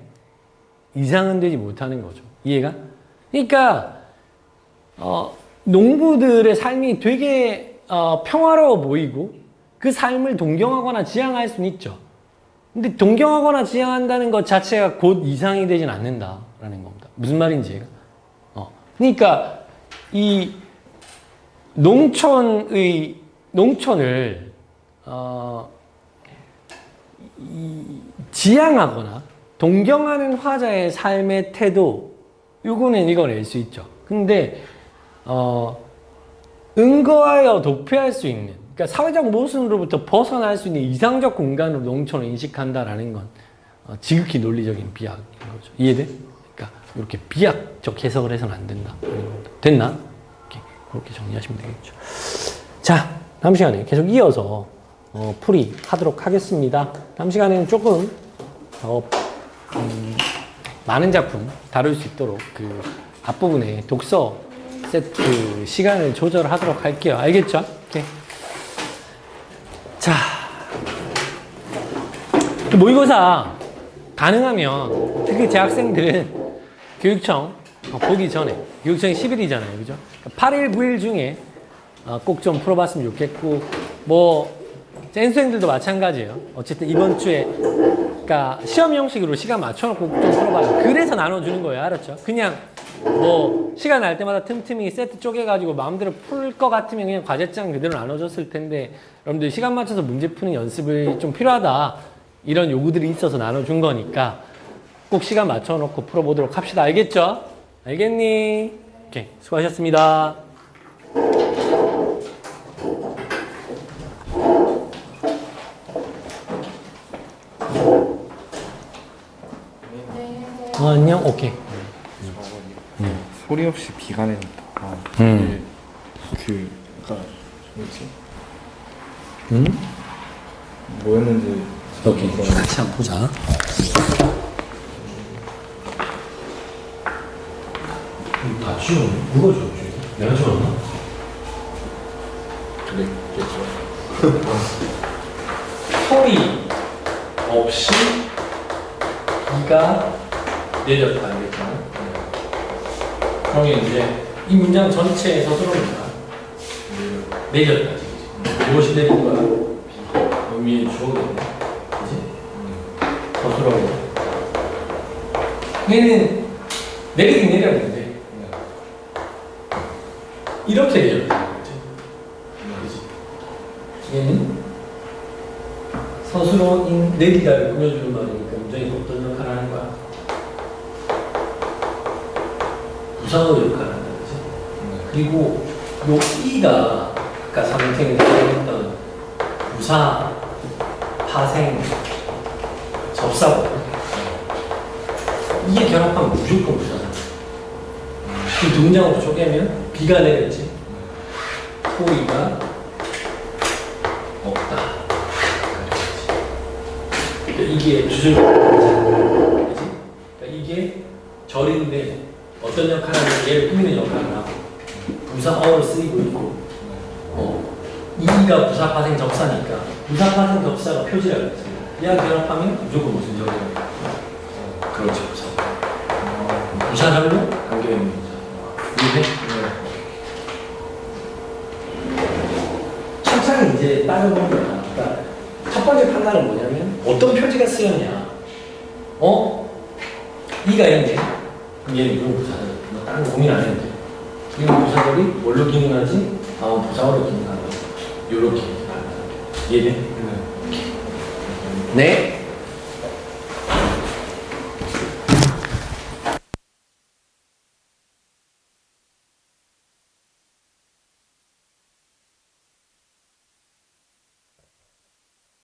이상은 되지 못하는 거죠. 이해가? 그러니까 농부들의 삶이 되게 평화로워 보이고 그 삶을 동경하거나 지향할 수는 있죠. 근데 동경하거나 지향한다는 것 자체가 곧 이상이 되진 않는다라는 겁니다. 무슨 말인지 얘가? 그러니까 이 농촌을 지향하거나 동경하는 화자의 삶의 태도, 요거는 이겨낼 수 있죠. 근데 응거하여 도피할 수 있는, 그러니까 사회적 모순으로부터 벗어날 수 있는 이상적 공간으로 농촌을 인식한다라는 건 지극히 논리적인 비약인 거죠. 이해돼? 그러니까 이렇게 비약적 해석을 해서는 안 된다. 됐나? 그렇게 정리하시면 되겠죠. 자, 다음 시간에 계속 이어서 풀이하도록 하겠습니다. 다음 시간에는 조금 더 많은 작품 다룰 수 있도록 그 앞부분에 독서 세트 시간을 조절하도록 할게요. 알겠죠? 오케이. 자, 모의고사 가능하면 특히 재학생들은 교육청 보기 전에, 교육청이 10일이잖아요. 그죠? 8일, 9일 중에 꼭 좀 풀어봤으면 좋겠고, 센수생들도 마찬가지예요. 어쨌든 이번 주에, 그러니까 시험 형식으로 시간 맞춰놓고 좀 풀어봐요. 그래서 나눠주는 거예요. 알았죠? 그냥 시간 날 때마다 틈틈이 세트 쪼개가지고 마음대로 풀 것 같으면 그냥 과제장 그대로 나눠줬을 텐데, 여러분들 시간 맞춰서 문제 푸는 연습이 좀 필요하다. 이런 요구들이 있어서 나눠준 거니까 꼭 시간 맞춰놓고 풀어보도록 합시다. 알겠죠? 알겠니? 오케이. 수고하셨습니다. 안녕? 오케이. 소리 없이 비가 내린다. 뭐였지? 뭐였는지. 오케이. 같이 한번 보자. 다 지웠네? 누가 지웠지? 내가 지웠나? 그랬겠죠. 소리 없이 비가 내렸다. 알겠죠? 그러면 이제 이 문장 전체의 서술어입니다. 내렸다. 무엇이 내린 거야? 의미의 주어겠네. 그지? 서술어고. 얘는 내리긴 내렸는데 이렇게 내렸다. 그지? 얘는 서술어인 내리다를 꾸며주는 말이니까 문장이 어떤 역할을 하는 거야? 부사어 역할을 한다. 그지? 그리고 요 이가 아까 선생님이 설명했던 부사, 파생, 접사고 이게 결합하면 무조건 부사잖아. 이 동작으로 쪼개면 B가 내렸지. 소위가 없다. 그러니까 이게 주절. 그치? 그러니까 이게 절인데 어떤 역할을 하면 얘를 꾸미는 역할을 하고 부사 어를 쓰이고 있고 이가 부사 파생 접사니까 부사 파생 접사가 표지라고 했습니다. 얘랑 결합하면 무조건 무슨 절이라고. 그렇죠. 부사절로 관계있는 부사. 이해? 천천히 이제 따져보면 그러니까 첫 번째 판단은 뭐냐면 어떤 표지가 쓰였냐. 이가 있네. 그럼 얘는 이런 부사절. 뭐 다른 거 고민 안 해도 돼. 이런 부사절이 뭘로 기능하지? 부사어로 기능하는 거. 요렇게. 이해돼? 네.